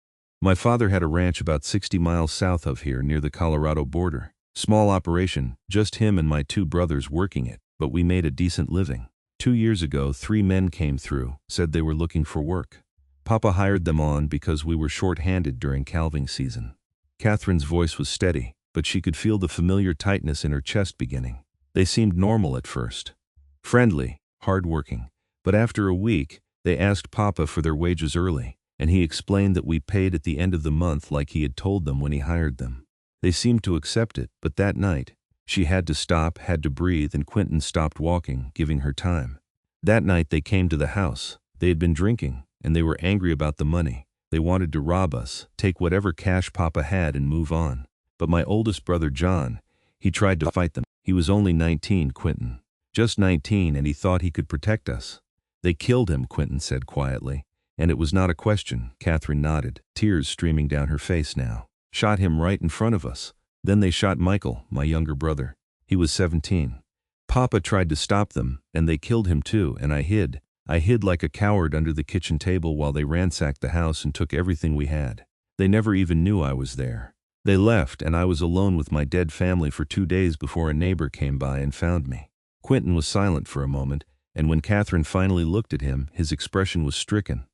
"My father had a ranch about 60 miles south of here near the Colorado border. Small operation, just him and my 2 brothers working it, but we made a decent living. 2 years ago, 3 men came through, said they were looking for work. Papa hired them on because we were short-handed during calving season." Katherine's voice was steady, but she could feel the familiar tightness in her chest beginning. They seemed normal at first. Friendly, hard-working. But after a week, they asked Papa for their wages early, and he explained that we paid at the end of the month like he had told them when he hired them. They seemed to accept it, but that night, she had to stop, had to breathe, and Quinton stopped walking, giving her time. That night they came to the house. They had been drinking, and they were angry about the money. They wanted to rob us, take whatever cash Papa had and move on. But my oldest brother John, he tried to fight them. He was only 19, Quinton. Just 19, and he thought he could protect us. They killed him, Quinton said quietly. And it was not a question. Katherine nodded, tears streaming down her face now. Shot him right in front of us. Then they shot Michael, my younger brother. He was 17. Papa tried to stop them, and they killed him too, and I hid. I hid like a coward under the kitchen table while they ransacked the house and took everything we had. They never even knew I was there. They left, and I was alone with my dead family for 2 days before a neighbor came by and found me." Quinton was silent for a moment, and when Katherine finally looked at him, his expression was stricken.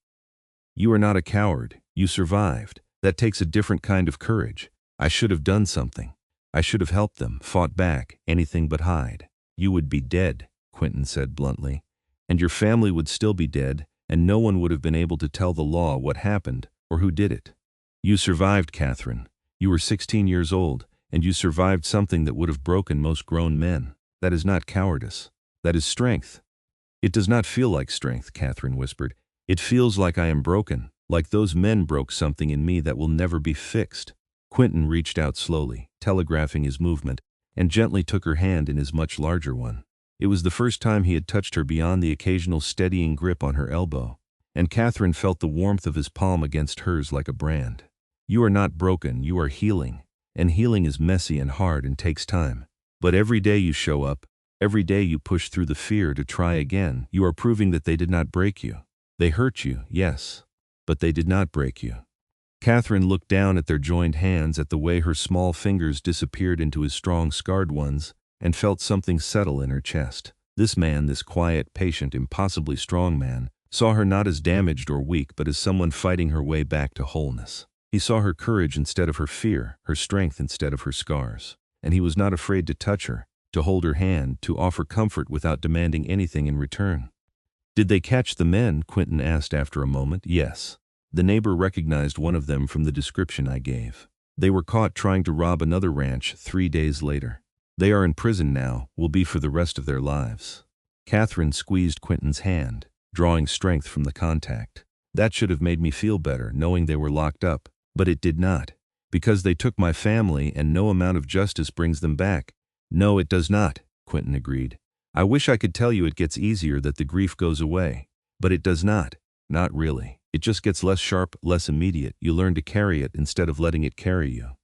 "You are not a coward. You survived. That takes a different kind of courage. I should have done something. I should have helped them, fought back, anything but hide." "You would be dead," Quinton said bluntly. "And your family would still be dead, and no one would have been able to tell the law what happened or who did it. You survived, Katherine. You were 16 years old, and you survived something that would have broken most grown men. That is not cowardice. That is strength." "It does not feel like strength," Katherine whispered. "It feels like I am broken, like those men broke something in me that will never be fixed." Quinton reached out slowly, telegraphing his movement, and gently took her hand in his much larger one. It was the first time he had touched her beyond the occasional steadying grip on her elbow, and Katherine felt the warmth of his palm against hers like a brand. "You are not broken, you are healing, and healing is messy and hard and takes time. But every day you show up, every day you push through the fear to try again, you are proving that they did not break you. They hurt you, yes, but they did not break you." Katherine looked down at their joined hands, at the way her small fingers disappeared into his strong, scarred ones, and felt something settle in her chest. This man, this quiet, patient, impossibly strong man, saw her not as damaged or weak but as someone fighting her way back to wholeness. He saw her courage instead of her fear, her strength instead of her scars. And he was not afraid to touch her, to hold her hand, to offer comfort without demanding anything in return. "Did they catch the men?" Quinton asked after a moment. "Yes." The neighbor recognized one of them from the description I gave. "They were caught trying to rob another ranch 3 days later. They are in prison now, will be for the rest of their lives." Katherine squeezed Quinton's hand, drawing strength from the contact. "That should have made me feel better, knowing they were locked up. But it did not. Because they took my family and no amount of justice brings them back." "No, it does not," Quinton agreed. "I wish I could tell you it gets easier, that the grief goes away. But it does not. Not really. It just gets less sharp, less immediate. You learn to carry it instead of letting it carry you."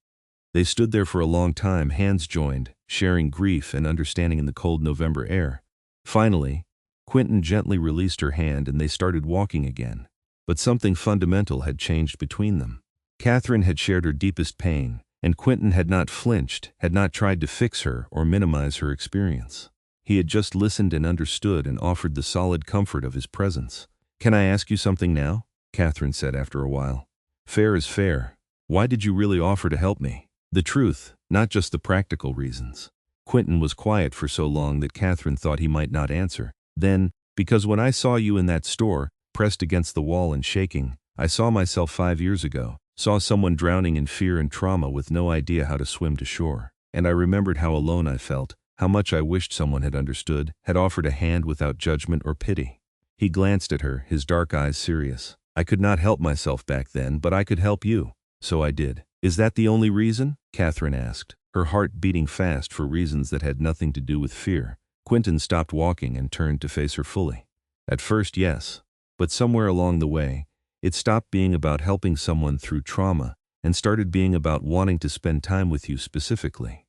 They stood there for a long time, hands joined, sharing grief and understanding in the cold November air. Finally, Quinton gently released her hand and they started walking again. But something fundamental had changed between them. Katherine had shared her deepest pain, and Quinton had not flinched, had not tried to fix her or minimize her experience. He had just listened and understood and offered the solid comfort of his presence. "Can I ask you something now?" Katherine said after a while. "Fair is fair. Why did you really offer to help me?" "The truth, not just the practical reasons." Quinton was quiet for so long that Katherine thought he might not answer. Then, "Because when I saw you in that store, pressed against the wall and shaking, I saw myself 5 years ago, saw someone drowning in fear and trauma with no idea how to swim to shore. And I remembered how alone I felt, how much I wished someone had understood, had offered a hand without judgment or pity." He glanced at her, his dark eyes serious. "I could not help myself back then, but I could help you. So I did." "Is that the only reason?" Katherine asked, her heart beating fast for reasons that had nothing to do with fear. Quinton stopped walking and turned to face her fully. "At first, yes. But somewhere along the way, it stopped being about helping someone through trauma and started being about wanting to spend time with you specifically.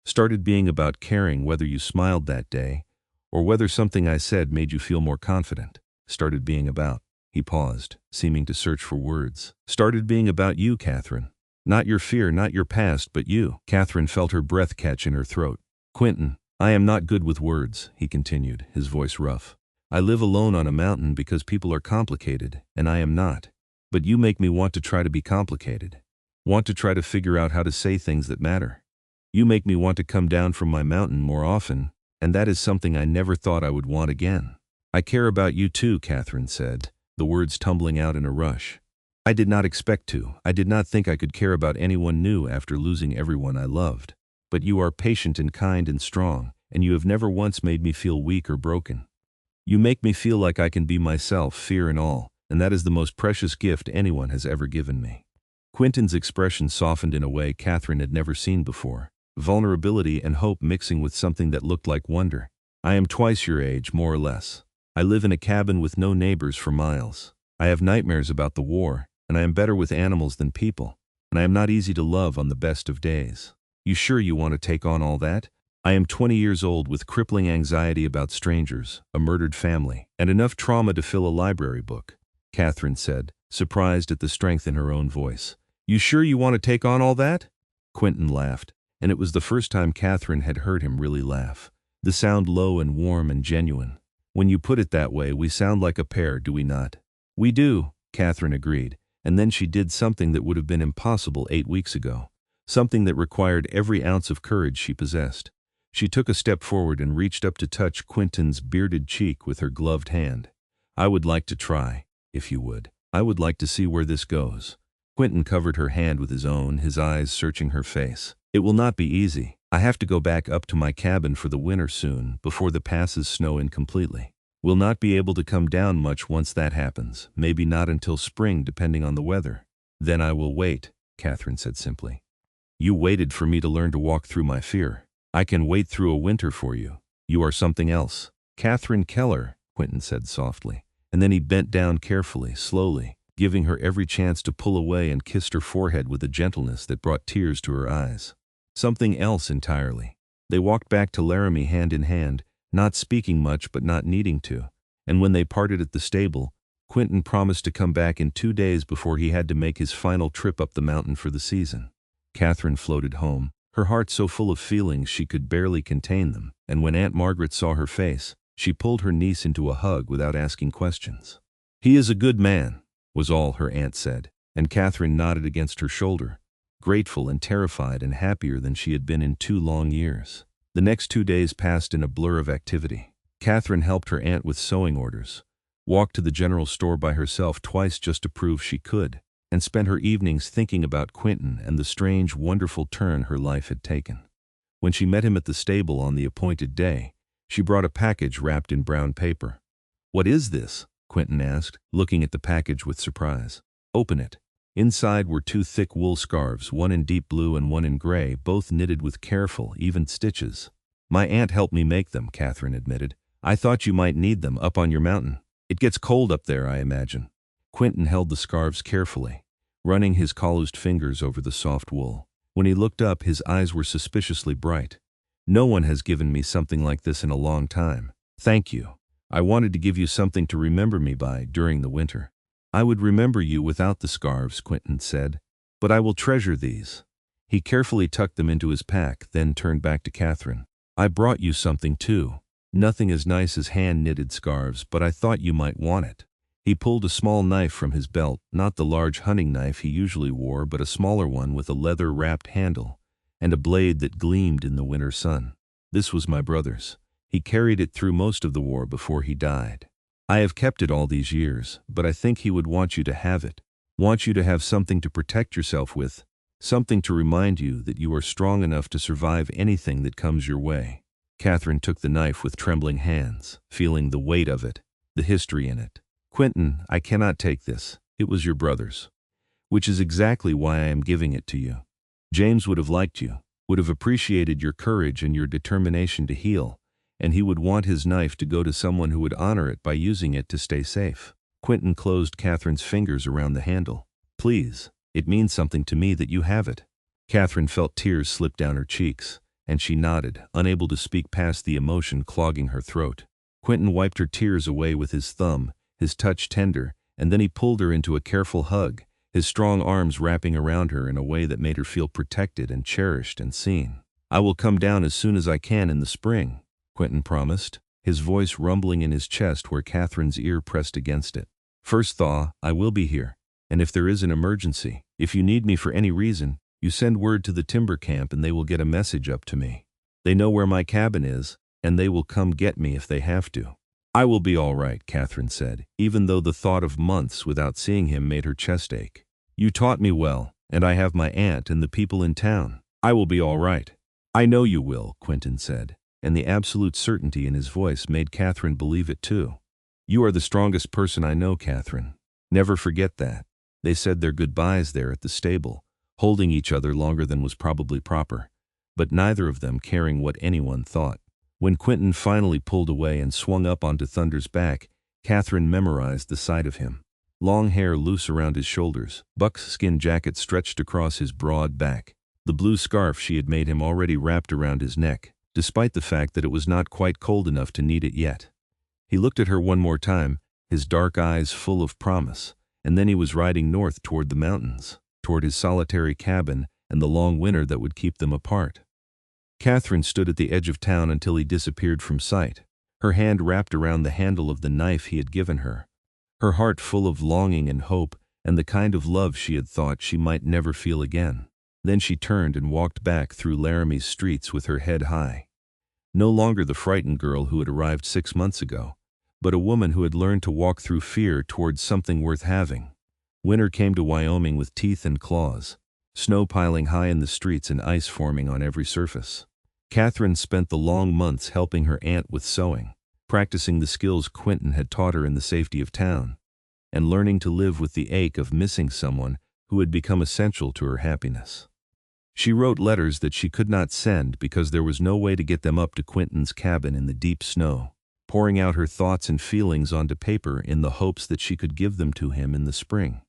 Started being about caring whether you smiled that day or whether something I said made you feel more confident. Started being about." He paused, seeming to search for words. "Started being about you, Katherine. Not your fear, not your past, but you." Katherine felt her breath catch in her throat. "Quinton, I am not good with words," he continued, his voice rough. "I live alone on a mountain because people are complicated, and I am not. But you make me want to try to be complicated. Want to try to figure out how to say things that matter. You make me want to come down from my mountain more often, and that is something I never thought I would want again." "I care about you too," Katherine said, the words tumbling out in a rush. "I did not expect to. I did not think I could care about anyone new after losing everyone I loved. But you are patient and kind and strong, and you have never once made me feel weak or broken. You make me feel like I can be myself, fear and all, and that is the most precious gift anyone has ever given me." Quinton's expression softened in a way Katherine had never seen before, vulnerability and hope mixing with something that looked like wonder. "I am twice your age, more or less. I live in a cabin with no neighbors for miles. I have nightmares about the war, and I am better with animals than people, and I am not easy to love on the best of days. You sure you want to take on all that? I am 20 years old with crippling anxiety about strangers, a murdered family, and enough trauma to fill a library book," Katherine said, surprised at the strength in her own voice. "You sure you want to take on all that?" Quinton laughed, and it was the first time Katherine had heard him really laugh. The sound low and warm and genuine. "When you put it that way, we sound like a pair, do we not?" "We do," Katherine agreed, and then she did something that would have been impossible 8 weeks ago. Something that required every ounce of courage she possessed. She took a step forward and reached up to touch Quinton's bearded cheek with her gloved hand. "I would like to try, if you would. I would like to see where this goes." Quinton covered her hand with his own, his eyes searching her face. "It will not be easy. I have to go back up to my cabin for the winter soon, before the passes snow in completely. We'll not be able to come down much once that happens, maybe not until spring depending on the weather." "Then I will wait," Katherine said simply. "You waited for me to learn to walk through my fear. I can wait through a winter for you. You are something else." "Katherine Keller," Quinton said softly, and then he bent down carefully, slowly, giving her every chance to pull away and kissed her forehead with a gentleness that brought tears to her eyes. Something else entirely. They walked back to Laramie hand in hand, not speaking much but not needing to, and when they parted at the stable, Quinton promised to come back in 2 days before he had to make his final trip up the mountain for the season. Katherine floated home, her heart so full of feelings she could barely contain them, and when Aunt Margaret saw her face, she pulled her niece into a hug without asking questions. "He is a good man," was all her aunt said, and Katherine nodded against her shoulder, grateful and terrified and happier than she had been in 2 long years. The next 2 days passed in a blur of activity. Katherine helped her aunt with sewing orders, walked to the general store by herself twice just to prove she could, and spent her evenings thinking about Quinton and the strange, wonderful turn her life had taken. When she met him at the stable on the appointed day, she brought a package wrapped in brown paper. "What is this?" Quinton asked, looking at the package with surprise. "Open it." Inside were 2 thick wool scarves, one in deep blue and one in gray, both knitted with careful, even stitches. "My aunt helped me make them," Katherine admitted. "I thought you might need them up on your mountain. It gets cold up there, I imagine." Quinton held the scarves carefully, running his calloused fingers over the soft wool. When he looked up, his eyes were suspiciously bright. "No one has given me something like this in a long time. Thank you. I wanted to give you something to remember me by during the winter." "I would remember you without the scarves," Quinton said, "but I will treasure these." He carefully tucked them into his pack, then turned back to Katherine. "I brought you something too. Nothing as nice as hand-knitted scarves, but I thought you might want it." He pulled a small knife from his belt, not the large hunting knife he usually wore, but a smaller one with a leather-wrapped handle and a blade that gleamed in the winter sun. "This was my brother's. He carried it through most of the war before he died. I have kept it all these years, but I think he would want you to have it. Want you to have something to protect yourself with, something to remind you that you are strong enough to survive anything that comes your way." Katherine took the knife with trembling hands, feeling the weight of it, the history in it. "Quinton, I cannot take this. It was your brother's. Which is exactly why I am giving it to you. James would have liked you, would have appreciated your courage and your determination to heal, and he would want his knife to go to someone who would honor it by using it to stay safe." Quinton closed Katherine's fingers around the handle. "Please, it means something to me that you have it." Katherine felt tears slip down her cheeks, and she nodded, unable to speak past the emotion clogging her throat. Quinton wiped her tears away with his thumb, his touch tender, and then he pulled her into a careful hug, his strong arms wrapping around her in a way that made her feel protected and cherished and seen. "I will come down as soon as I can in the spring," Quinton promised, his voice rumbling in his chest where Katherine's ear pressed against it. "First thaw, I will be here, and if there is an emergency, if you need me for any reason, you send word to the timber camp and they will get a message up to me. They know where my cabin is, and they will come get me if they have to." "I will be all right," Katherine said, even though the thought of months without seeing him made her chest ache. "You taught me well, and I have my aunt and the people in town. I will be all right." "I know you will," Quinton said, and the absolute certainty in his voice made Katherine believe it too. "You are the strongest person I know, Katherine. Never forget that." They said their goodbyes there at the stable, holding each other longer than was probably proper, but neither of them caring what anyone thought. When Quinton finally pulled away and swung up onto Thunder's back, Katherine memorized the sight of him. Long hair loose around his shoulders, buckskin jacket stretched across his broad back, the blue scarf she had made him already wrapped around his neck, despite the fact that it was not quite cold enough to need it yet. He looked at her one more time, his dark eyes full of promise, and then he was riding north toward the mountains, toward his solitary cabin and the long winter that would keep them apart. Katherine stood at the edge of town until he disappeared from sight, her hand wrapped around the handle of the knife he had given her, her heart full of longing and hope and the kind of love she had thought she might never feel again. Then she turned and walked back through Laramie's streets with her head high. No longer the frightened girl who had arrived 6 months ago, but a woman who had learned to walk through fear towards something worth having. Winter came to Wyoming with teeth and claws, snow piling high in the streets and ice forming on every surface. Katherine spent the long months helping her aunt with sewing, practicing the skills Quinton had taught her in the safety of town, and learning to live with the ache of missing someone who had become essential to her happiness. She wrote letters that she could not send because there was no way to get them up to Quinton's cabin in the deep snow, pouring out her thoughts and feelings onto paper in the hopes that she could give them to him in the spring.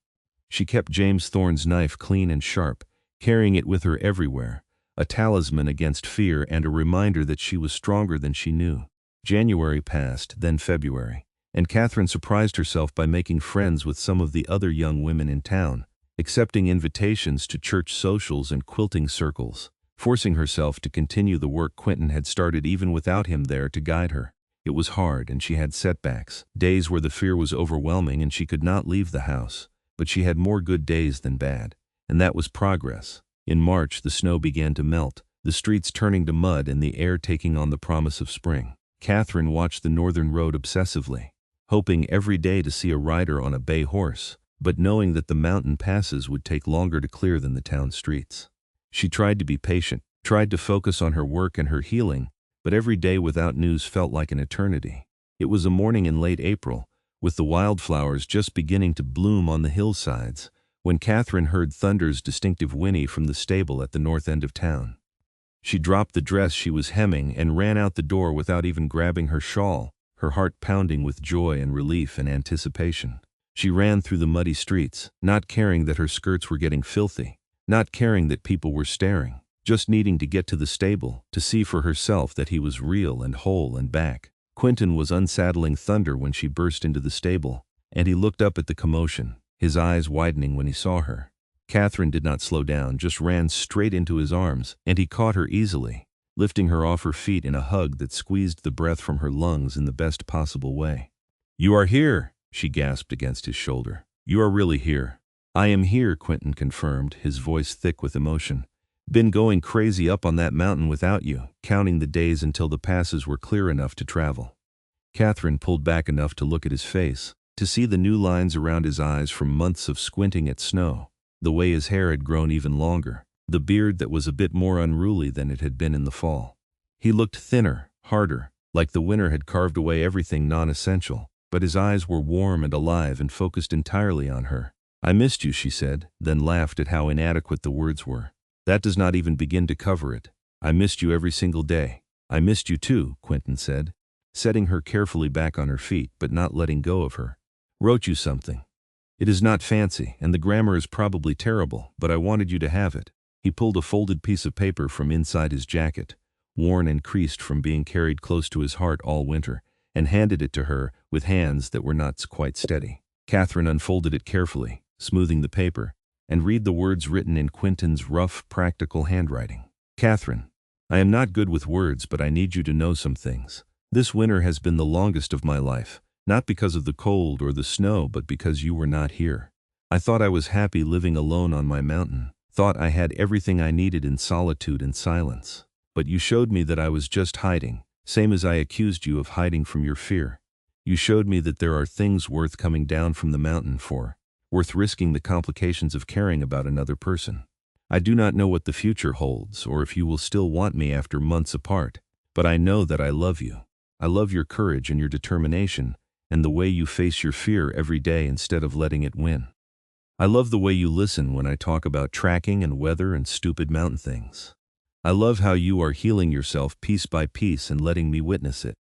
She kept James Thorne's knife clean and sharp, carrying it with her everywhere, a talisman against fear and a reminder that she was stronger than she knew. January passed, then February, and Katherine surprised herself by making friends with some of the other young women in town, accepting invitations to church socials and quilting circles, forcing herself to continue the work Quinton had started even without him there to guide her. It was hard and she had setbacks, days where the fear was overwhelming and she could not leave the house. But she had more good days than bad, and that was progress. In March, the snow began to melt, the streets turning to mud and the air taking on the promise of spring. Katherine watched the northern road obsessively, hoping every day to see a rider on a bay horse, but knowing that the mountain passes would take longer to clear than the town streets. She tried to be patient, tried to focus on her work and her healing, but every day without news felt like an eternity. It was a morning in late April, with the wildflowers just beginning to bloom on the hillsides, when Katherine heard Thunder's distinctive whinny from the stable at the north end of town. She dropped the dress she was hemming and ran out the door without even grabbing her shawl, her heart pounding with joy and relief and anticipation. She ran through the muddy streets, not caring that her skirts were getting filthy, not caring that people were staring, just needing to get to the stable, to see for herself that he was real and whole and back. Quinton was unsaddling Thunder when she burst into the stable, and he looked up at the commotion, his eyes widening when he saw her. Katherine did not slow down, just ran straight into his arms, and he caught her easily, lifting her off her feet in a hug that squeezed the breath from her lungs in the best possible way. "You are here," she gasped against his shoulder. "You are really here." "I am here," Quinton confirmed, his voice thick with emotion. "Been going crazy up on that mountain without you, counting the days until the passes were clear enough to travel." Katherine pulled back enough to look at his face, to see the new lines around his eyes from months of squinting at snow, the way his hair had grown even longer, the beard that was a bit more unruly than it had been in the fall. He looked thinner, harder, like the winter had carved away everything non-essential, but his eyes were warm and alive and focused entirely on her. "I missed you," she said, then laughed at how inadequate the words were. "That does not even begin to cover it. I missed you every single day." "I missed you too," Quinton said, setting her carefully back on her feet but not letting go of her. "Wrote you something. It is not fancy, and the grammar is probably terrible, but I wanted you to have it." He pulled a folded piece of paper from inside his jacket, worn and creased from being carried close to his heart all winter, and handed it to her with hands that were not quite steady. Katherine unfolded it carefully, smoothing the paper, and read the words written in Quinton's rough, practical handwriting. "Katherine, I am not good with words, but I need you to know some things. This winter has been the longest of my life, not because of the cold or the snow, but because you were not here. I thought I was happy living alone on my mountain, thought I had everything I needed in solitude and silence. But you showed me that I was just hiding, same as I accused you of hiding from your fear. You showed me that there are things worth coming down from the mountain for, worth risking the complications of caring about another person. I do not know what the future holds, or if you will still want me after months apart, but I know that I love you. I love your courage and your determination, and the way you face your fear every day instead of letting it win. I love the way you listen when I talk about tracking and weather and stupid mountain things. I love how you are healing yourself piece by piece and letting me witness it.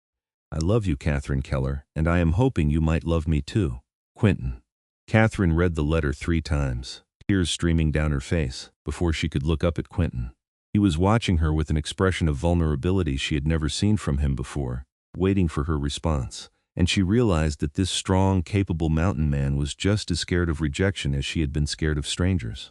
I love you, Katherine Keller, and I am hoping you might love me too. Quinton." Katherine read the letter 3 times, tears streaming down her face, before she could look up at Quinton. He was watching her with an expression of vulnerability she had never seen from him before, waiting for her response, and she realized that this strong, capable mountain man was just as scared of rejection as she had been scared of strangers.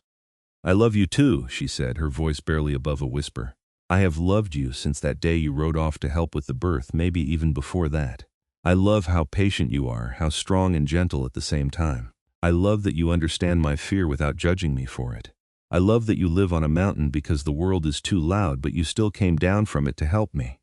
"I love you too," she said, her voice barely above a whisper. "I have loved you since that day you rode off to help with the birth, maybe even before that. I love how patient you are, how strong and gentle at the same time. I love that you understand my fear without judging me for it. I love that you live on a mountain because the world is too loud, but you still came down from it to help me.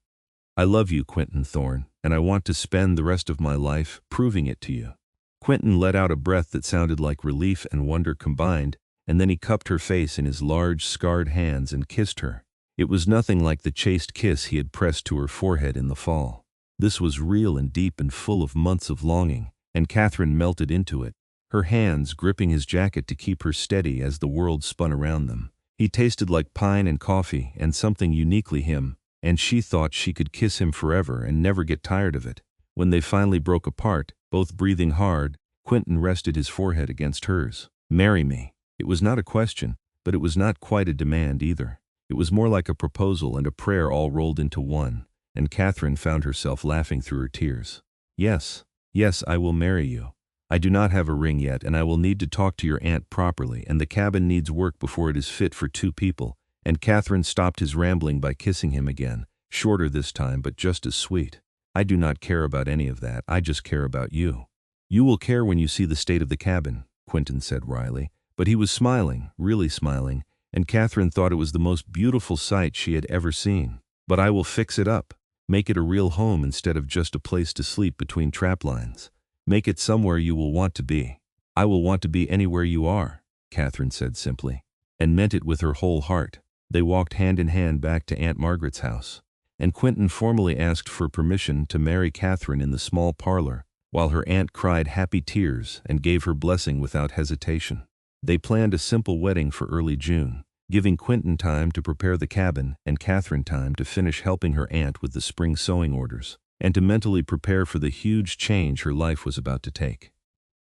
I love you, Quinton Thorne, and I want to spend the rest of my life proving it to you." Quinton let out a breath that sounded like relief and wonder combined, and then he cupped her face in his large, scarred hands and kissed her. It was nothing like the chaste kiss he had pressed to her forehead in the fall. This was real and deep and full of months of longing, and Katherine melted into it, her hands gripping his jacket to keep her steady as the world spun around them. He tasted like pine and coffee and something uniquely him, and she thought she could kiss him forever and never get tired of it. When they finally broke apart, both breathing hard, Quinton rested his forehead against hers. "Marry me." It was not a question, but it was not quite a demand either. It was more like a proposal and a prayer all rolled into one, and Katherine found herself laughing through her tears. "Yes, yes, I will marry you. I do not have a ring yet, and I will need to talk to your aunt properly, and the cabin needs work before it is fit for 2 people, And Katherine stopped his rambling by kissing him again, shorter this time but just as sweet. I do not care about any of that, I just care about you. You will care when you see the state of the cabin, Quinton said wryly, but he was smiling, really smiling, and Katherine thought it was the most beautiful sight she had ever seen. But I will fix it up. Make it a real home instead of just a place to sleep between trap lines. Make it somewhere you will want to be. I will want to be anywhere you are, Katherine said simply, and meant it with her whole heart. They walked hand in hand back to Aunt Margaret's house, and Quinton formally asked for permission to marry Katherine in the small parlor, while her aunt cried happy tears and gave her blessing without hesitation. They planned a simple wedding for early June, giving Quinton time to prepare the cabin and Katherine time to finish helping her aunt with the spring sewing orders, and to mentally prepare for the huge change her life was about to take.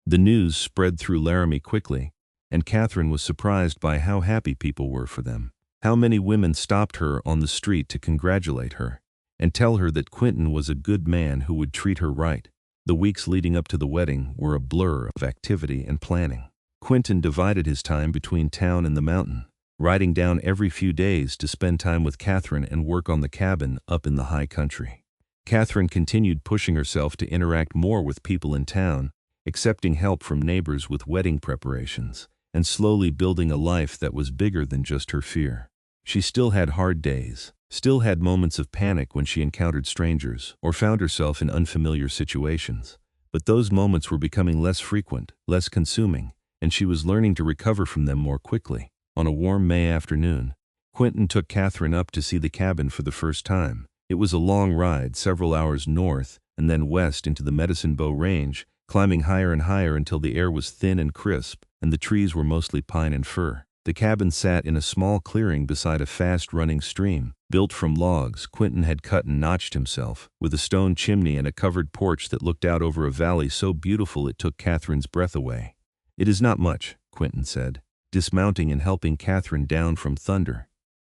The news spread through Laramie quickly, and Katherine was surprised by how happy people were for them. How many women stopped her on the street to congratulate her and tell her that Quinton was a good man who would treat her right. The weeks leading up to the wedding were a blur of activity and planning. Quinton divided his time between town and the mountain, riding down every few days to spend time with Katherine and work on the cabin up in the high country. Katherine continued pushing herself to interact more with people in town, accepting help from neighbors with wedding preparations, and slowly building a life that was bigger than just her fear. She still had hard days, still had moments of panic when she encountered strangers or found herself in unfamiliar situations, but those moments were becoming less frequent, less consuming, and she was learning to recover from them more quickly. On a warm May afternoon, Quinton took Katherine up to see the cabin for the first time. It was a long ride, several hours north and then west into the Medicine Bow Range, climbing higher and higher until the air was thin and crisp and the trees were mostly pine and fir. The cabin sat in a small clearing beside a fast-running stream, built from logs Quinton had cut and notched himself, with a stone chimney and a covered porch that looked out over a valley so beautiful it took Katherine's breath away. "It is not much," Quinton said, dismounting and helping Katherine down from Thunder.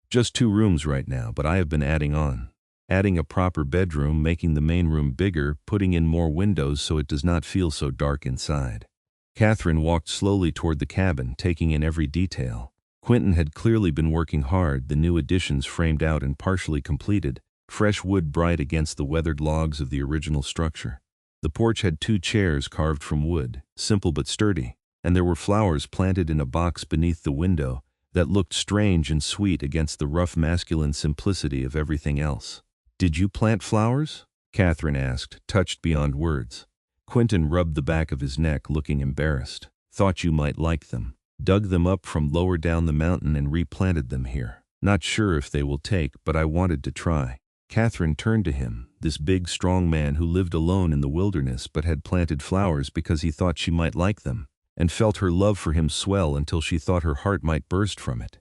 "Just 2 rooms right now, but I have been adding on. Adding a proper bedroom, making the main room bigger, putting in more windows so it does not feel so dark inside." Katherine walked slowly toward the cabin, taking in every detail. Quinton had clearly been working hard, the new additions framed out and partially completed, fresh wood bright against the weathered logs of the original structure. The porch had 2 chairs carved from wood, simple but sturdy, and there were flowers planted in a box beneath the window that looked strange and sweet against the rough masculine simplicity of everything else. "Did you plant flowers?" Katherine asked, touched beyond words. Quinton rubbed the back of his neck, looking embarrassed. "Thought you might like them. Dug them up from lower down the mountain and replanted them here. Not sure if they will take, but I wanted to try." Katherine turned to him, this big, strong man who lived alone in the wilderness but had planted flowers because he thought she might like them, and felt her love for him swell until she thought her heart might burst from it.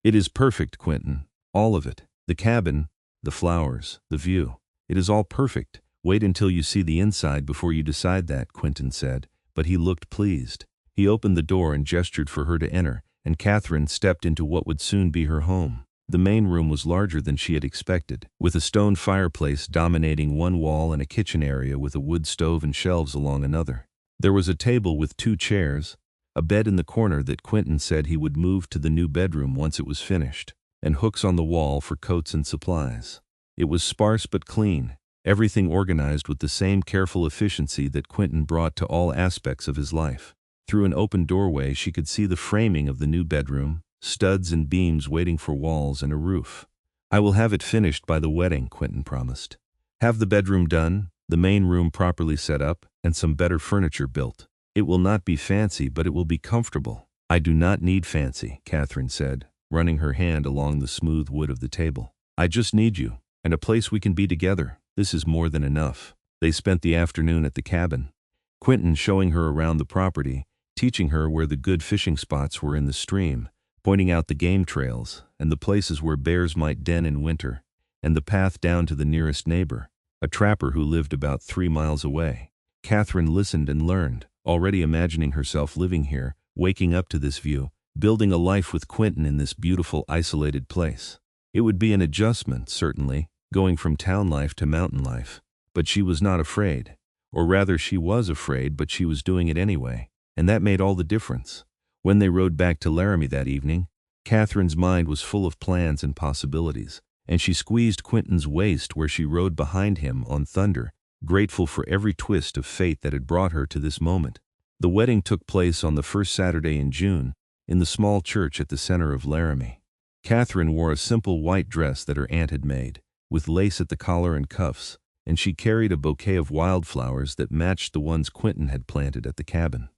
"It is perfect, Quinton. All of it. The cabin, the flowers, the view. It is all perfect. Wait until you see the inside before you decide that," Quinton said, but he looked pleased. He opened the door and gestured for her to enter, and Katherine stepped into what would soon be her home. The main room was larger than she had expected, with a stone fireplace dominating one wall and a kitchen area with a wood stove and shelves along another. There was a table with 2 chairs, a bed in the corner that Quinton said he would move to the new bedroom once it was finished, and hooks on the wall for coats and supplies. It was sparse but clean, everything organized with the same careful efficiency that Quinton brought to all aspects of his life. Through an open doorway she could see the framing of the new bedroom, studs and beams waiting for walls and a roof. "I will have it finished by the wedding," Quinton promised. "Have the bedroom done, the main room properly set up, and some better furniture built. It will not be fancy, but it will be comfortable." "I do not need fancy," Katherine said, running her hand along the smooth wood of the table. "I just need you, and a place we can be together. This is more than enough." They spent the afternoon at the cabin, Quinton showing her around the property, teaching her where the good fishing spots were in the stream, pointing out the game trails and the places where bears might den in winter, and the path down to the nearest neighbor, a trapper who lived about 3 miles away. Katherine listened and learned, already imagining herself living here, waking up to this view, building a life with Quinton in this beautiful, isolated place. It would be an adjustment, certainly, going from town life to mountain life, but she was not afraid. Or rather, she was afraid, but she was doing it anyway, and that made all the difference. When they rode back to Laramie that evening, Catherine's mind was full of plans and possibilities, and she squeezed Quinton's waist where she rode behind him on Thunder, grateful for every twist of fate that had brought her to this moment. The wedding took place on the first Saturday in June, in the small church at the center of Laramie. Katherine wore a simple white dress that her aunt had made, with lace at the collar and cuffs, and she carried a bouquet of wildflowers that matched the ones Quinton had planted at the cabin.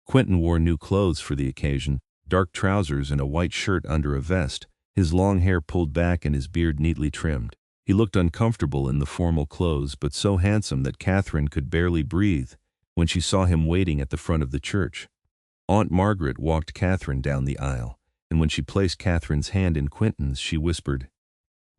Quinton wore new clothes for the occasion, dark trousers and a white shirt under a vest, his long hair pulled back and his beard neatly trimmed. He looked uncomfortable in the formal clothes, but so handsome that Katherine could barely breathe when she saw him waiting at the front of the church. Aunt Margaret walked Katherine down the aisle, and when she placed Katherine's hand in Quinton's, she whispered,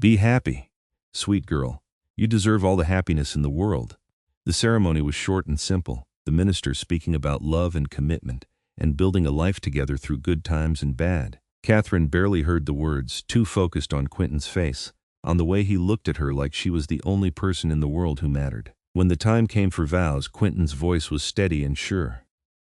"Be happy, sweet girl. You deserve all the happiness in the world." The ceremony was short and simple, the minister speaking about love and commitment, and building a life together through good times and bad. Katherine barely heard the words, too focused on Quinton's face, on the way he looked at her like she was the only person in the world who mattered. When the time came for vows, Quinton's voice was steady and sure.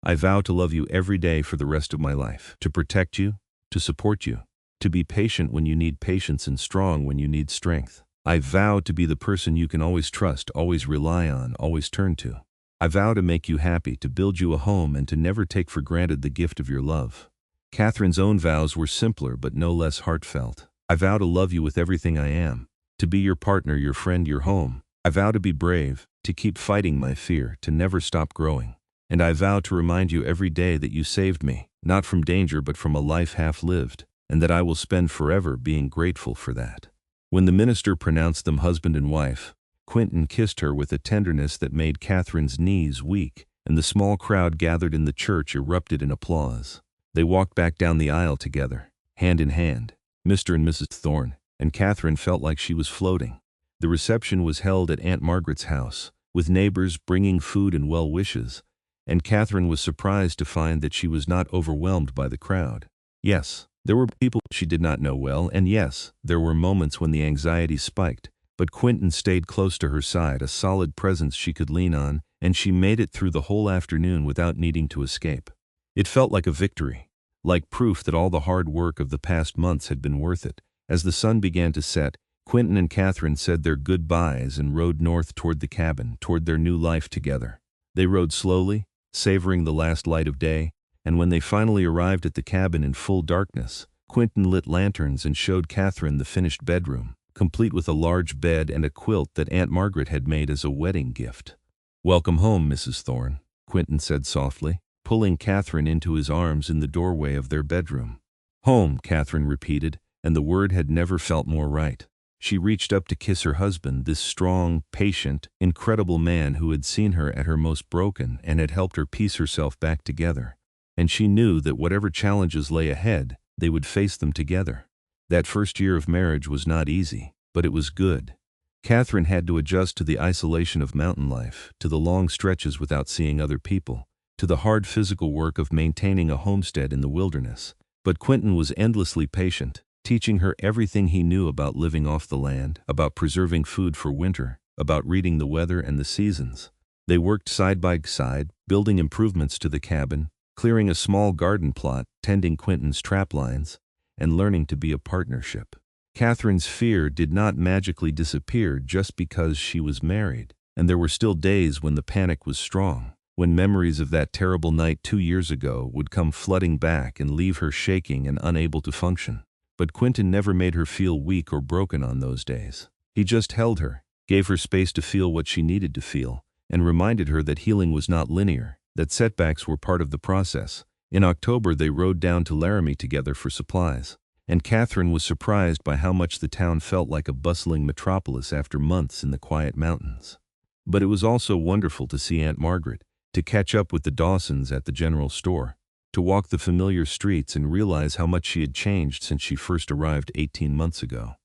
"I vow to love you every day for the rest of my life, to protect you, to support you, to be patient when you need patience and strong when you need strength. I vow to be the person you can always trust, always rely on, always turn to. I vow to make you happy, to build you a home, and to never take for granted the gift of your love." Katherine's own vows were simpler but no less heartfelt. "I vow to love you with everything I am, to be your partner, your friend, your home. I vow to be brave, to keep fighting my fear, to never stop growing. And I vow to remind you every day that you saved me, not from danger but from a life half lived, and that I will spend forever being grateful for that." When the minister pronounced them husband and wife, Quinton kissed her with a tenderness that made Katherine's knees weak, and the small crowd gathered in the church erupted in applause. They walked back down the aisle together, hand in hand, Mr. and Mrs. Thorne, and Katherine felt like she was floating. The reception was held at Aunt Margaret's house, with neighbors bringing food and well wishes, and Katherine was surprised to find that she was not overwhelmed by the crowd. Yes, there were people she did not know well, and yes, there were moments when the anxiety spiked, but Quinton stayed close to her side, a solid presence she could lean on, and she made it through the whole afternoon without needing to escape. It felt like a victory, like proof that all the hard work of the past months had been worth it. As the sun began to set, Quinton and Katherine said their goodbyes and rode north toward the cabin, toward their new life together. They rode slowly, savoring the last light of day, and when they finally arrived at the cabin in full darkness, Quinton lit lanterns and showed Katherine the finished bedroom, complete with a large bed and a quilt that Aunt Margaret had made as a wedding gift. "Welcome home, Mrs. Thorne," Quinton said softly, pulling Katherine into his arms in the doorway of their bedroom. "Home," Katherine repeated, and the word had never felt more right. She reached up to kiss her husband, this strong, patient, incredible man who had seen her at her most broken and had helped her piece herself back together. And she knew that whatever challenges lay ahead, they would face them together. That first year of marriage was not easy, but it was good. Katherine had to adjust to the isolation of mountain life, to the long stretches without seeing other people, to the hard physical work of maintaining a homestead in the wilderness. But Quinton was endlessly patient, teaching her everything he knew about living off the land, about preserving food for winter, about reading the weather and the seasons. They worked side by side, building improvements to the cabin, clearing a small garden plot, tending Quinton's trap lines, and learning to be a partnership. Katherine's fear did not magically disappear just because she was married, and there were still days when the panic was strong, when memories of that terrible night 2 years ago would come flooding back and leave her shaking and unable to function. But Quinton never made her feel weak or broken on those days. He just held her, gave her space to feel what she needed to feel, and reminded her that healing was not linear, that setbacks were part of the process. In October, they rode down to Laramie together for supplies, and Katherine was surprised by how much the town felt like a bustling metropolis after months in the quiet mountains. But it was also wonderful to see Aunt Margaret, to catch up with the Dawsons at the general store, to walk the familiar streets and realize how much she had changed since she first arrived 18 months ago.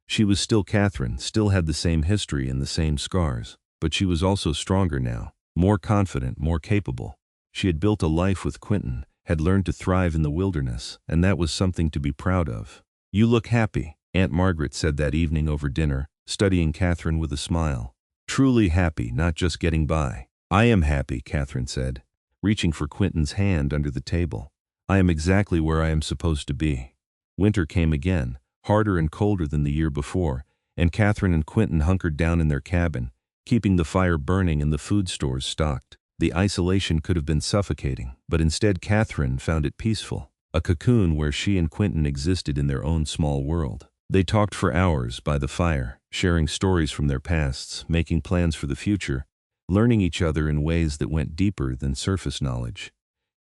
She was still Katherine, still had the same history and the same scars, but she was also stronger now, more confident, more capable. She had built a life with Quinton, had learned to thrive in the wilderness, and that was something to be proud of. "You look happy," Aunt Margaret said that evening over dinner, studying Katherine with a smile. "Truly happy, not just getting by." "I am happy," Katherine said, reaching for Quinton's hand under the table. "I am exactly where I am supposed to be." Winter came again, harder and colder than the year before, and Katherine and Quinton hunkered down in their cabin, keeping the fire burning and the food stores stocked. The isolation could have been suffocating, but instead Katherine found it peaceful, a cocoon where she and Quinton existed in their own small world. They talked for hours by the fire, sharing stories from their pasts, making plans for the future, learning each other in ways that went deeper than surface knowledge.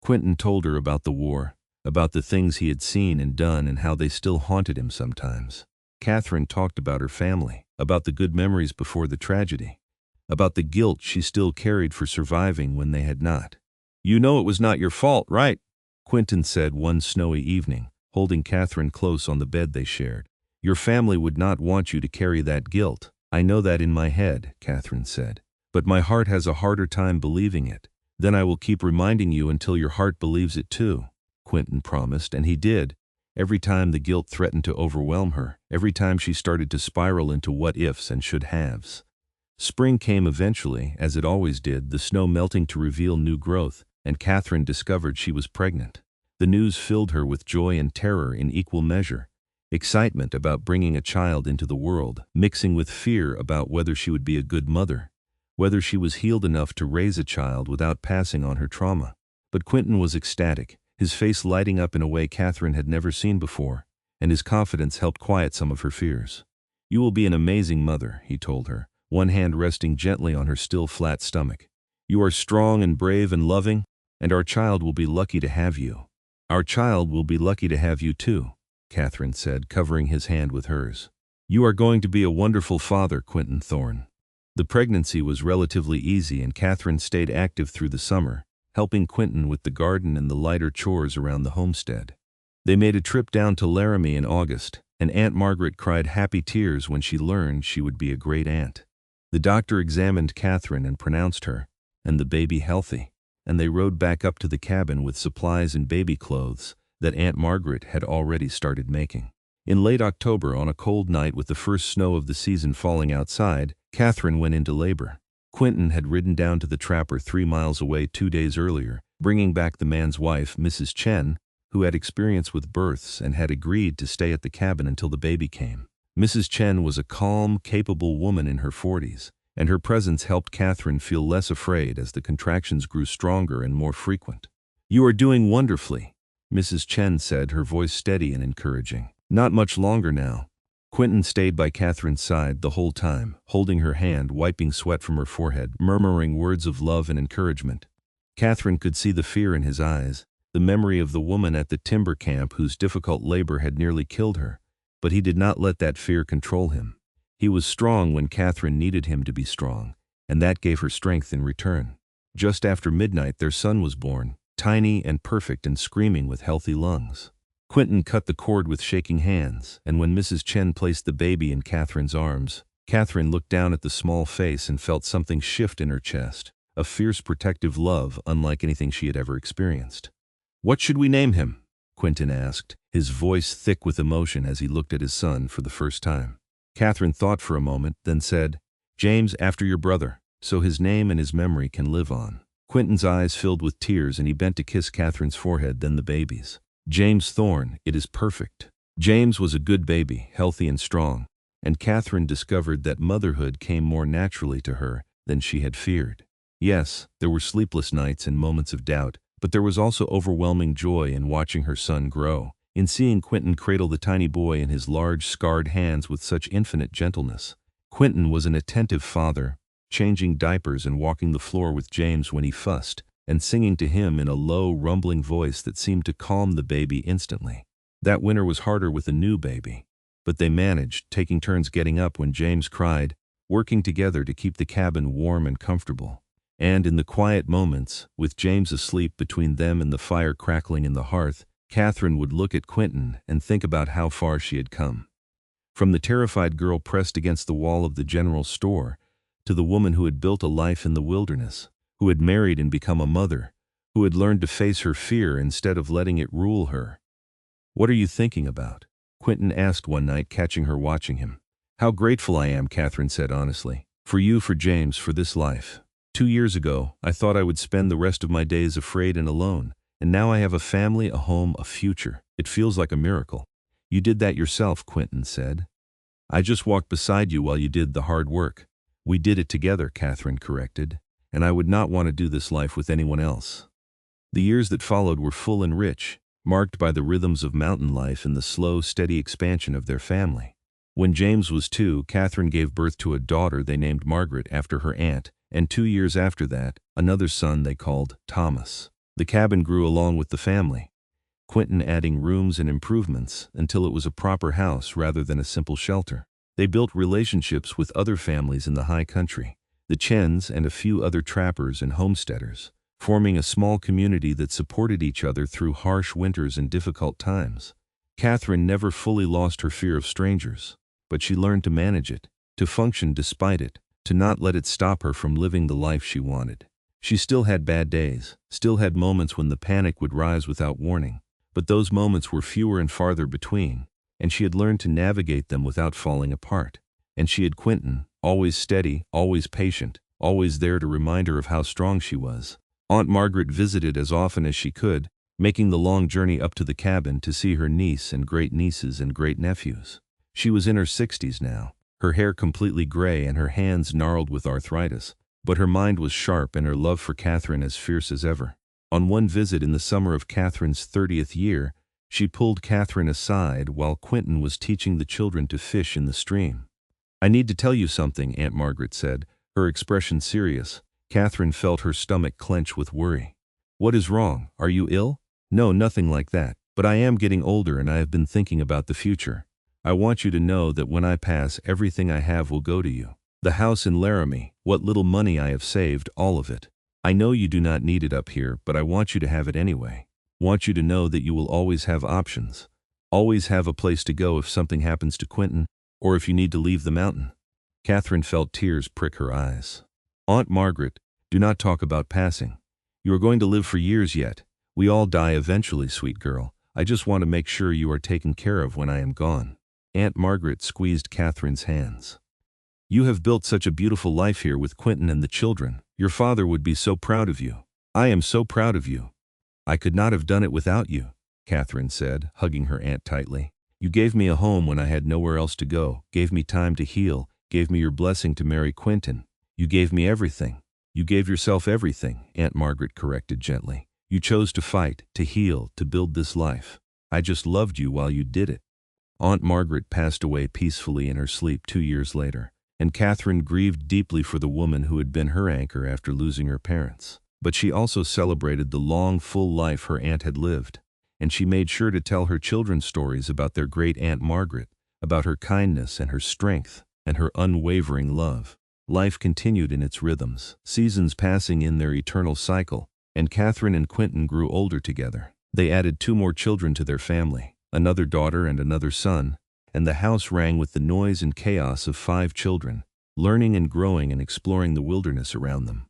Quinton told her about the war, about the things he had seen and done and how they still haunted him sometimes. Katherine talked about her family, about the good memories before the tragedy, about the guilt she still carried for surviving when they had not. "You know it was not your fault, right?" Quinton said one snowy evening, holding Katherine close on the bed they shared. "Your family would not want you to carry that guilt. I know that in my head," Katherine said. "But my heart has a harder time believing it. Then I will keep reminding you until your heart believes it too," Quinton promised, and he did. Every time the guilt threatened to overwhelm her, every time she started to spiral into what-ifs and should-haves. Spring came eventually, as it always did, the snow melting to reveal new growth, and Katherine discovered she was pregnant. The news filled her with joy and terror in equal measure. Excitement about bringing a child into the world, mixing with fear about whether she would be a good mother, whether she was healed enough to raise a child without passing on her trauma. But Quinton was ecstatic, his face lighting up in a way Katherine had never seen before, and his confidence helped quiet some of her fears. "You will be an amazing mother," he told her, one hand resting gently on her still flat stomach. "You are strong and brave and loving, and our child will be lucky to have you." "Our child will be lucky to have you too," Katherine said, covering his hand with hers. "You are going to be a wonderful father, Quinton Thorne." The pregnancy was relatively easy, and Katherine stayed active through the summer, helping Quinton with the garden and the lighter chores around the homestead. They made a trip down to Laramie in August, and Aunt Margaret cried happy tears when she learned she would be a great aunt. The doctor examined Katherine and pronounced her, and the baby, healthy, and they rode back up to the cabin with supplies and baby clothes that Aunt Margaret had already started making. In late October, on a cold night with the first snow of the season falling outside, Katherine went into labor. Quinton had ridden down to the trapper 3 miles away 2 days earlier, bringing back the man's wife, Mrs. Chen, who had experience with births and had agreed to stay at the cabin until the baby came. Mrs. Chen was a calm, capable woman in her 40s, and her presence helped Katherine feel less afraid as the contractions grew stronger and more frequent. "You are doing wonderfully," Mrs. Chen said, her voice steady and encouraging. "Not much longer now." Quinton stayed by Katherine's side the whole time, holding her hand, wiping sweat from her forehead, murmuring words of love and encouragement. Katherine could see the fear in his eyes, the memory of the woman at the timber camp whose difficult labor had nearly killed her, but he did not let that fear control him. He was strong when Katherine needed him to be strong, and that gave her strength in return. Just after midnight, their son was born, tiny and perfect and screaming with healthy lungs. Quinton cut the cord with shaking hands, and when Mrs. Chen placed the baby in Katherine's arms, Katherine looked down at the small face and felt something shift in her chest, a fierce protective love unlike anything she had ever experienced. "What should we name him?" Quinton asked, his voice thick with emotion as he looked at his son for the first time. Katherine thought for a moment, then said, "James, after your brother, so his name and his memory can live on." Quinton's eyes filled with tears and he bent to kiss Katherine's forehead, then the baby's. "James Thorne, it is perfect." James was a good baby, healthy and strong, and Katherine discovered that motherhood came more naturally to her than she had feared. Yes, there were sleepless nights and moments of doubt, but there was also overwhelming joy in watching her son grow, in seeing Quinton cradle the tiny boy in his large, scarred hands with such infinite gentleness. Quinton was an attentive father, changing diapers and walking the floor with James when he fussed, and singing to him in a low, rumbling voice that seemed to calm the baby instantly. That winter was harder with a new baby, but they managed, taking turns getting up when James cried, working together to keep the cabin warm and comfortable. And in the quiet moments, with James asleep between them and the fire crackling in the hearth, Katherine would look at Quinton and think about how far she had come. From the terrified girl pressed against the wall of the general store, to the woman who had built a life in the wilderness, who had married and become a mother, who had learned to face her fear instead of letting it rule her. "What are you thinking about?" Quinton asked one night, catching her watching him. "How grateful I am," Katherine said honestly. "For you, for James, for this life. 2 years ago, I thought I would spend the rest of my days afraid and alone, and now I have a family, a home, a future. It feels like a miracle." You did that yourself, Quinton said. I just walked beside you while you did the hard work. We did it together, Katherine corrected, and I would not want to do this life with anyone else. The years that followed were full and rich, marked by the rhythms of mountain life and the slow, steady expansion of their family. When James was 2, Katherine gave birth to a daughter they named Margaret after her aunt, and 2 years after that, another son they called Thomas. The cabin grew along with the family, Quinton adding rooms and improvements until it was a proper house rather than a simple shelter. They built relationships with other families in the high country, the Chens and a few other trappers and homesteaders, forming a small community that supported each other through harsh winters and difficult times. Katherine never fully lost her fear of strangers, but she learned to manage it, to function despite it, to not let it stop her from living the life she wanted. She still had bad days, still had moments when the panic would rise without warning, but those moments were fewer and farther between, and she had learned to navigate them without falling apart. And she had Quinton, always steady, always patient, always there to remind her of how strong she was. Aunt Margaret visited as often as she could, making the long journey up to the cabin to see her niece and great-nieces and great-nephews. She was in her 60s now, her hair completely gray and her hands gnarled with arthritis, but her mind was sharp and her love for Katherine as fierce as ever. On one visit in the summer of Katherine's 30th year, she pulled Katherine aside while Quinton was teaching the children to fish in the stream. I need to tell you something, Aunt Margaret said, her expression serious. Katherine felt her stomach clench with worry. What is wrong? Are you ill? No, nothing like that, but I am getting older and I have been thinking about the future. I want you to know that when I pass, everything I have will go to you. The house in Laramie, what little money I have saved, all of it. I know you do not need it up here, but I want you to have it anyway. Want you to know that you will always have options. Always have a place to go if something happens to Quinton, or if you need to leave the mountain. Katherine felt tears prick her eyes. Aunt Margaret, do not talk about passing. You are going to live for years yet. We all die eventually, sweet girl. I just want to make sure you are taken care of when I am gone. Aunt Margaret squeezed Katherine's hands. You have built such a beautiful life here with Quinton and the children. Your father would be so proud of you. I am so proud of you. I could not have done it without you, Katherine said, hugging her aunt tightly. You gave me a home when I had nowhere else to go, gave me time to heal, gave me your blessing to marry Quinton. You gave me everything. You gave yourself everything, Aunt Margaret corrected gently. You chose to fight, to heal, to build this life. I just loved you while you did it. Aunt Margaret passed away peacefully in her sleep 2 years later, and Katherine grieved deeply for the woman who had been her anchor after losing her parents. But she also celebrated the long, full life her aunt had lived, and she made sure to tell her children stories about their great Aunt Margaret, about her kindness and her strength and her unwavering love. Life continued in its rhythms, seasons passing in their eternal cycle, and Katherine and Quinton grew older together. They added 2 more children to their family, another daughter and another son, and the house rang with the noise and chaos of 5 children, learning and growing and exploring the wilderness around them.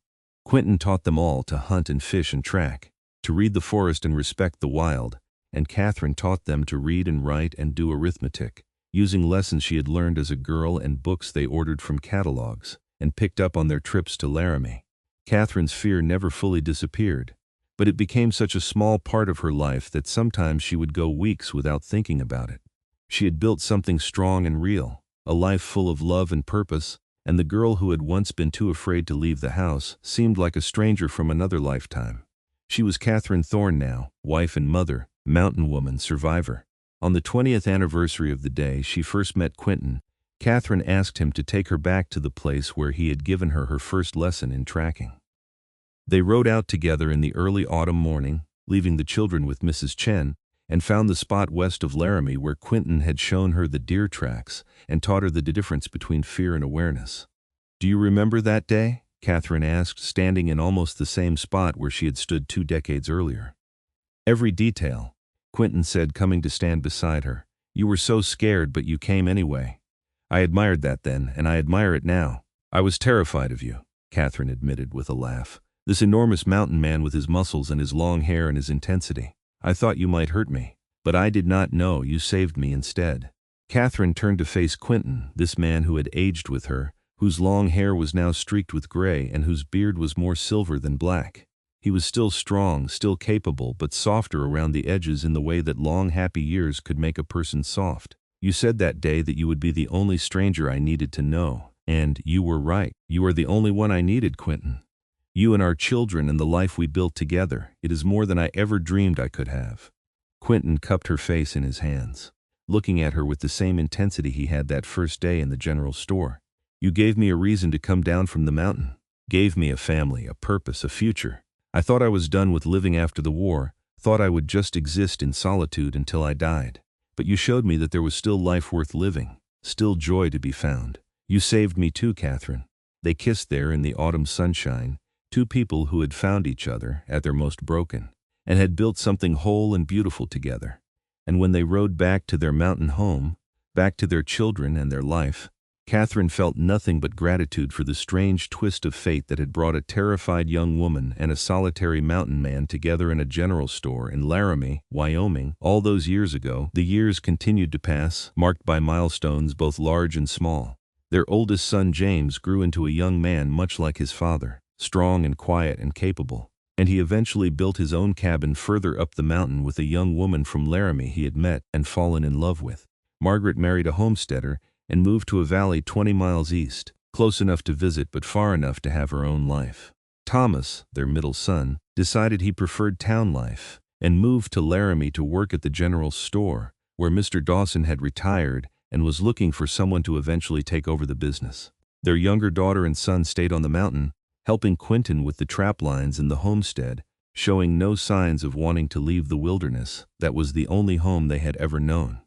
Quinton taught them all to hunt and fish and track, to read the forest and respect the wild, and Katherine taught them to read and write and do arithmetic, using lessons she had learned as a girl and books they ordered from catalogs and picked up on their trips to Laramie. Katherine's fear never fully disappeared, but it became such a small part of her life that sometimes she would go weeks without thinking about it. She had built something strong and real, a life full of love and purpose, and the girl who had once been too afraid to leave the house seemed like a stranger from another lifetime. She was Katherine Thorne now, wife and mother, mountain woman, survivor. On the 20th anniversary of the day she first met Quinton, Katherine asked him to take her back to the place where he had given her her first lesson in tracking. They rode out together in the early autumn morning, leaving the children with Mrs. Chen, and found the spot west of Laramie where Quinton had shown her the deer tracks and taught her the difference between fear and awareness. Do you remember that day? Katherine asked, standing in almost the same spot where she had stood 2 decades earlier. Every detail, Quinton said, coming to stand beside her. You were so scared, but you came anyway. I admired that then, and I admire it now. I was terrified of you, Katherine admitted with a laugh. This enormous mountain man with his muscles and his long hair and his intensity. I thought you might hurt me, but I did not know you saved me instead. Katherine turned to face Quinton, this man who had aged with her, whose long hair was now streaked with gray and whose beard was more silver than black. He was still strong, still capable, but softer around the edges in the way that long, happy years could make a person soft. You said that day that you would be the only stranger I needed to know, and you were right. You are the only one I needed, Quinton. You and our children and the life we built together, it is more than I ever dreamed I could have. Quinton cupped her face in his hands, looking at her with the same intensity he had that first day in the general store. You gave me a reason to come down from the mountain. Gave me a family, a purpose, a future. I thought I was done with living after the war, thought I would just exist in solitude until I died. But you showed me that there was still life worth living, still joy to be found. You saved me too, Katherine. They kissed there in the autumn sunshine, two people who had found each other at their most broken, and had built something whole and beautiful together. And when they rode back to their mountain home, back to their children and their life, Katherine felt nothing but gratitude for the strange twist of fate that had brought a terrified young woman and a solitary mountain man together in a general store in Laramie, Wyoming, all those years ago. The years continued to pass, marked by milestones both large and small. Their oldest son James grew into a young man much like his father, strong and quiet and capable, and he eventually built his own cabin further up the mountain with a young woman from Laramie he had met and fallen in love with. Margaret married a homesteader and moved to a valley 20 miles east, close enough to visit but far enough to have her own life. Thomas, their middle son, decided he preferred town life and moved to Laramie to work at the general store, where Mr. Dawson had retired and was looking for someone to eventually take over the business. Their younger daughter and son stayed on the mountain, helping Quinton with the trap lines in the homestead, showing no signs of wanting to leave the wilderness that was the only home they had ever known.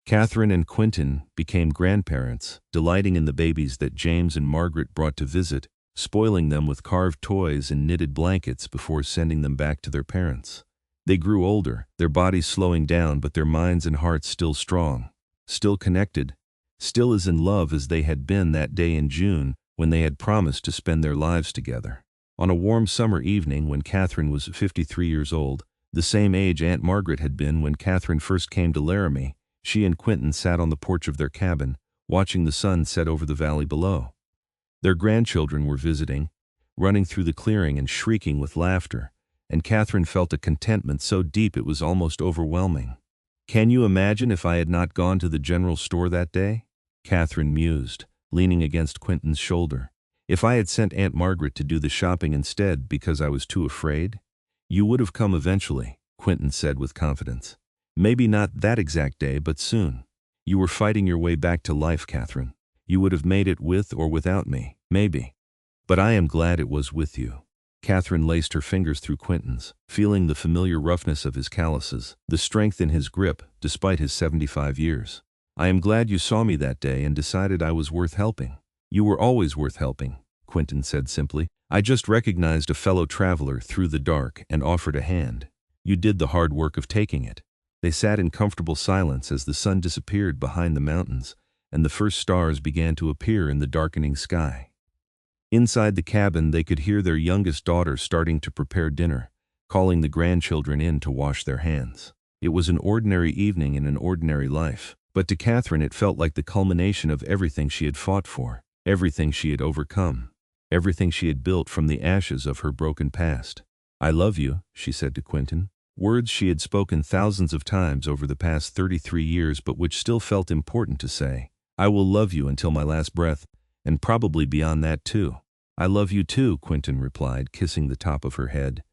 Katherine and Quinton became grandparents, delighting in the babies that James and Margaret brought to visit, spoiling them with carved toys and knitted blankets before sending them back to their parents. They grew older, their bodies slowing down but their minds and hearts still strong, still connected, still as in love as they had been that day in June when they had promised to spend their lives together. On a warm summer evening when Katherine was 53 years old, the same age Aunt Margaret had been when Katherine first came to Laramie, she and Quinton sat on the porch of their cabin, watching the sun set over the valley below. Their grandchildren were visiting, running through the clearing and shrieking with laughter, and Katherine felt a contentment so deep it was almost overwhelming. "Can you imagine if I had not gone to the general store that day?" Katherine mused, leaning against Quinton's shoulder. "If I had sent Aunt Margaret to do the shopping instead because I was too afraid?" "You would have come eventually," Quinton said with confidence. "Maybe not that exact day, but soon. You were fighting your way back to life, Katherine. You would have made it with or without me, maybe. But I am glad it was with you." Katherine laced her fingers through Quinton's, feeling the familiar roughness of his calluses, the strength in his grip, despite his 75 years. "I am glad you saw me that day and decided I was worth helping." "You were always worth helping," Quinton said simply. "I just recognized a fellow traveler through the dark and offered a hand. You did the hard work of taking it." They sat in comfortable silence as the sun disappeared behind the mountains and the first stars began to appear in the darkening sky. Inside the cabin, they could hear their youngest daughter starting to prepare dinner, calling the grandchildren in to wash their hands. It was an ordinary evening in an ordinary life, but to Katherine it felt like the culmination of everything she had fought for, everything she had overcome, everything she had built from the ashes of her broken past. "I love you," she said to Quinton. Words she had spoken thousands of times over the past 33 years but which still felt important to say. "I will love you until my last breath, and probably beyond that too." "I love you too," Quinton replied, kissing the top of her head.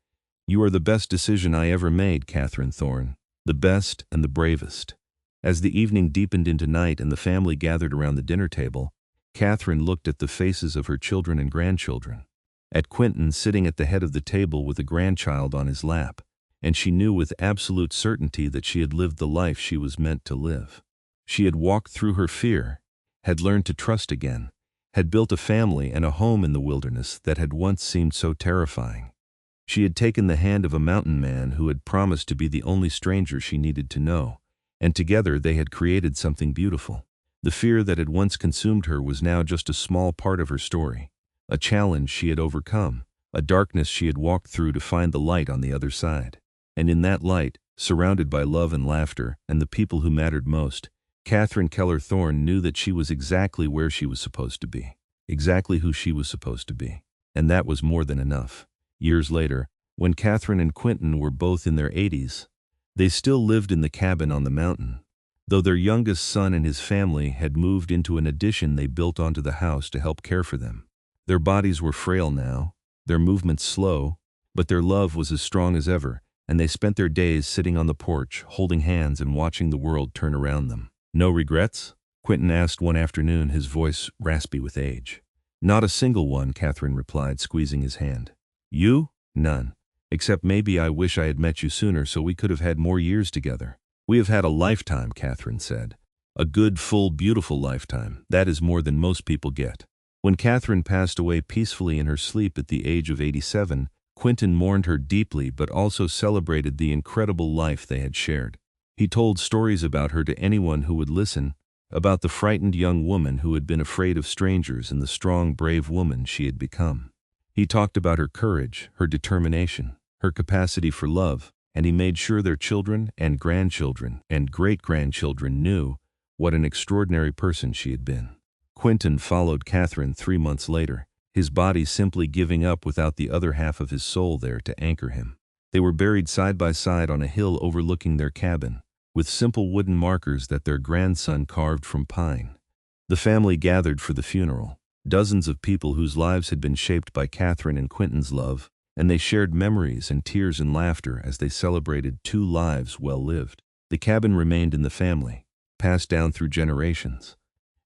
"You are the best decision I ever made, Katherine Thorne. The best and the bravest." As the evening deepened into night and the family gathered around the dinner table, Katherine looked at the faces of her children and grandchildren. At Quinton sitting at the head of the table with a grandchild on his lap, and she knew with absolute certainty that she had lived the life she was meant to live. She had walked through her fear, had learned to trust again, had built a family and a home in the wilderness that had once seemed so terrifying. She had taken the hand of a mountain man who had promised to be the only stranger she needed to know, and together they had created something beautiful. The fear that had once consumed her was now just a small part of her story, a challenge she had overcome, a darkness she had walked through to find the light on the other side. And in that light, surrounded by love and laughter and the people who mattered most, Katherine Keller Thorne knew that she was exactly where she was supposed to be, exactly who she was supposed to be. And that was more than enough. Years later, When Katherine and Quinton were both in their 80s, they still lived in the cabin on the mountain, though their youngest son and his family had moved into an addition they built onto the house to help care for them. Their bodies were frail now, their movements slow, but their love was as strong as ever, and they spent their days sitting on the porch, holding hands and watching the world turn around them. "No regrets?" Quinton asked one afternoon, his voice raspy with age. "Not a single one," Katherine replied, squeezing his hand. "You?" "None. Except maybe I wish I had met you sooner so we could have had more years together." "We have had a lifetime," Katherine said. "A good, full, beautiful lifetime. That is more than most people get." When Katherine passed away peacefully in her sleep at the age of 87, Quinton mourned her deeply but also celebrated the incredible life they had shared. He told stories about her to anyone who would listen, about the frightened young woman who had been afraid of strangers and the strong, brave woman she had become. He talked about her courage, her determination, her capacity for love, and he made sure their children and grandchildren and great-grandchildren knew what an extraordinary person she had been. Quinton followed Katherine 3 months later, his body simply giving up without the other half of his soul there to anchor him. They were buried side by side on a hill overlooking their cabin, with simple wooden markers that their grandson carved from pine. The family gathered for the funeral, dozens of people whose lives had been shaped by Katherine and Quinton's love, and they shared memories and tears and laughter as they celebrated 2 lives well lived. The cabin remained in the family, passed down through generations,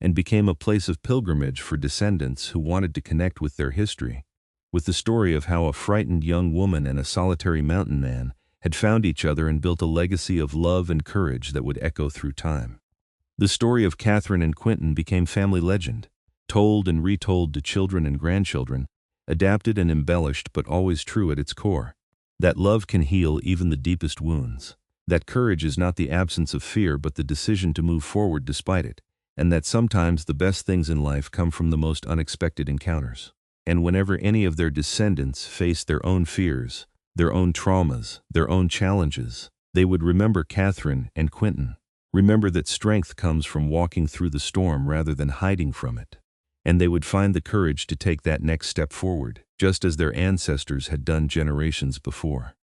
and became a place of pilgrimage for descendants who wanted to connect with their history, with the story of how a frightened young woman and a solitary mountain man had found each other and built a legacy of love and courage that would echo through time. The story of Katherine and Quinton became family legend, told and retold to children and grandchildren, adapted and embellished but always true at its core. That love can heal even the deepest wounds. That courage is not the absence of fear but the decision to move forward despite it. And that sometimes the best things in life come from the most unexpected encounters. And whenever any of their descendants faced their own fears, their own traumas, their own challenges, they would remember Katherine and Quinton. Remember that strength comes from walking through the storm rather than hiding from it. And they would find the courage to take that next step forward, just as their ancestors had done generations before.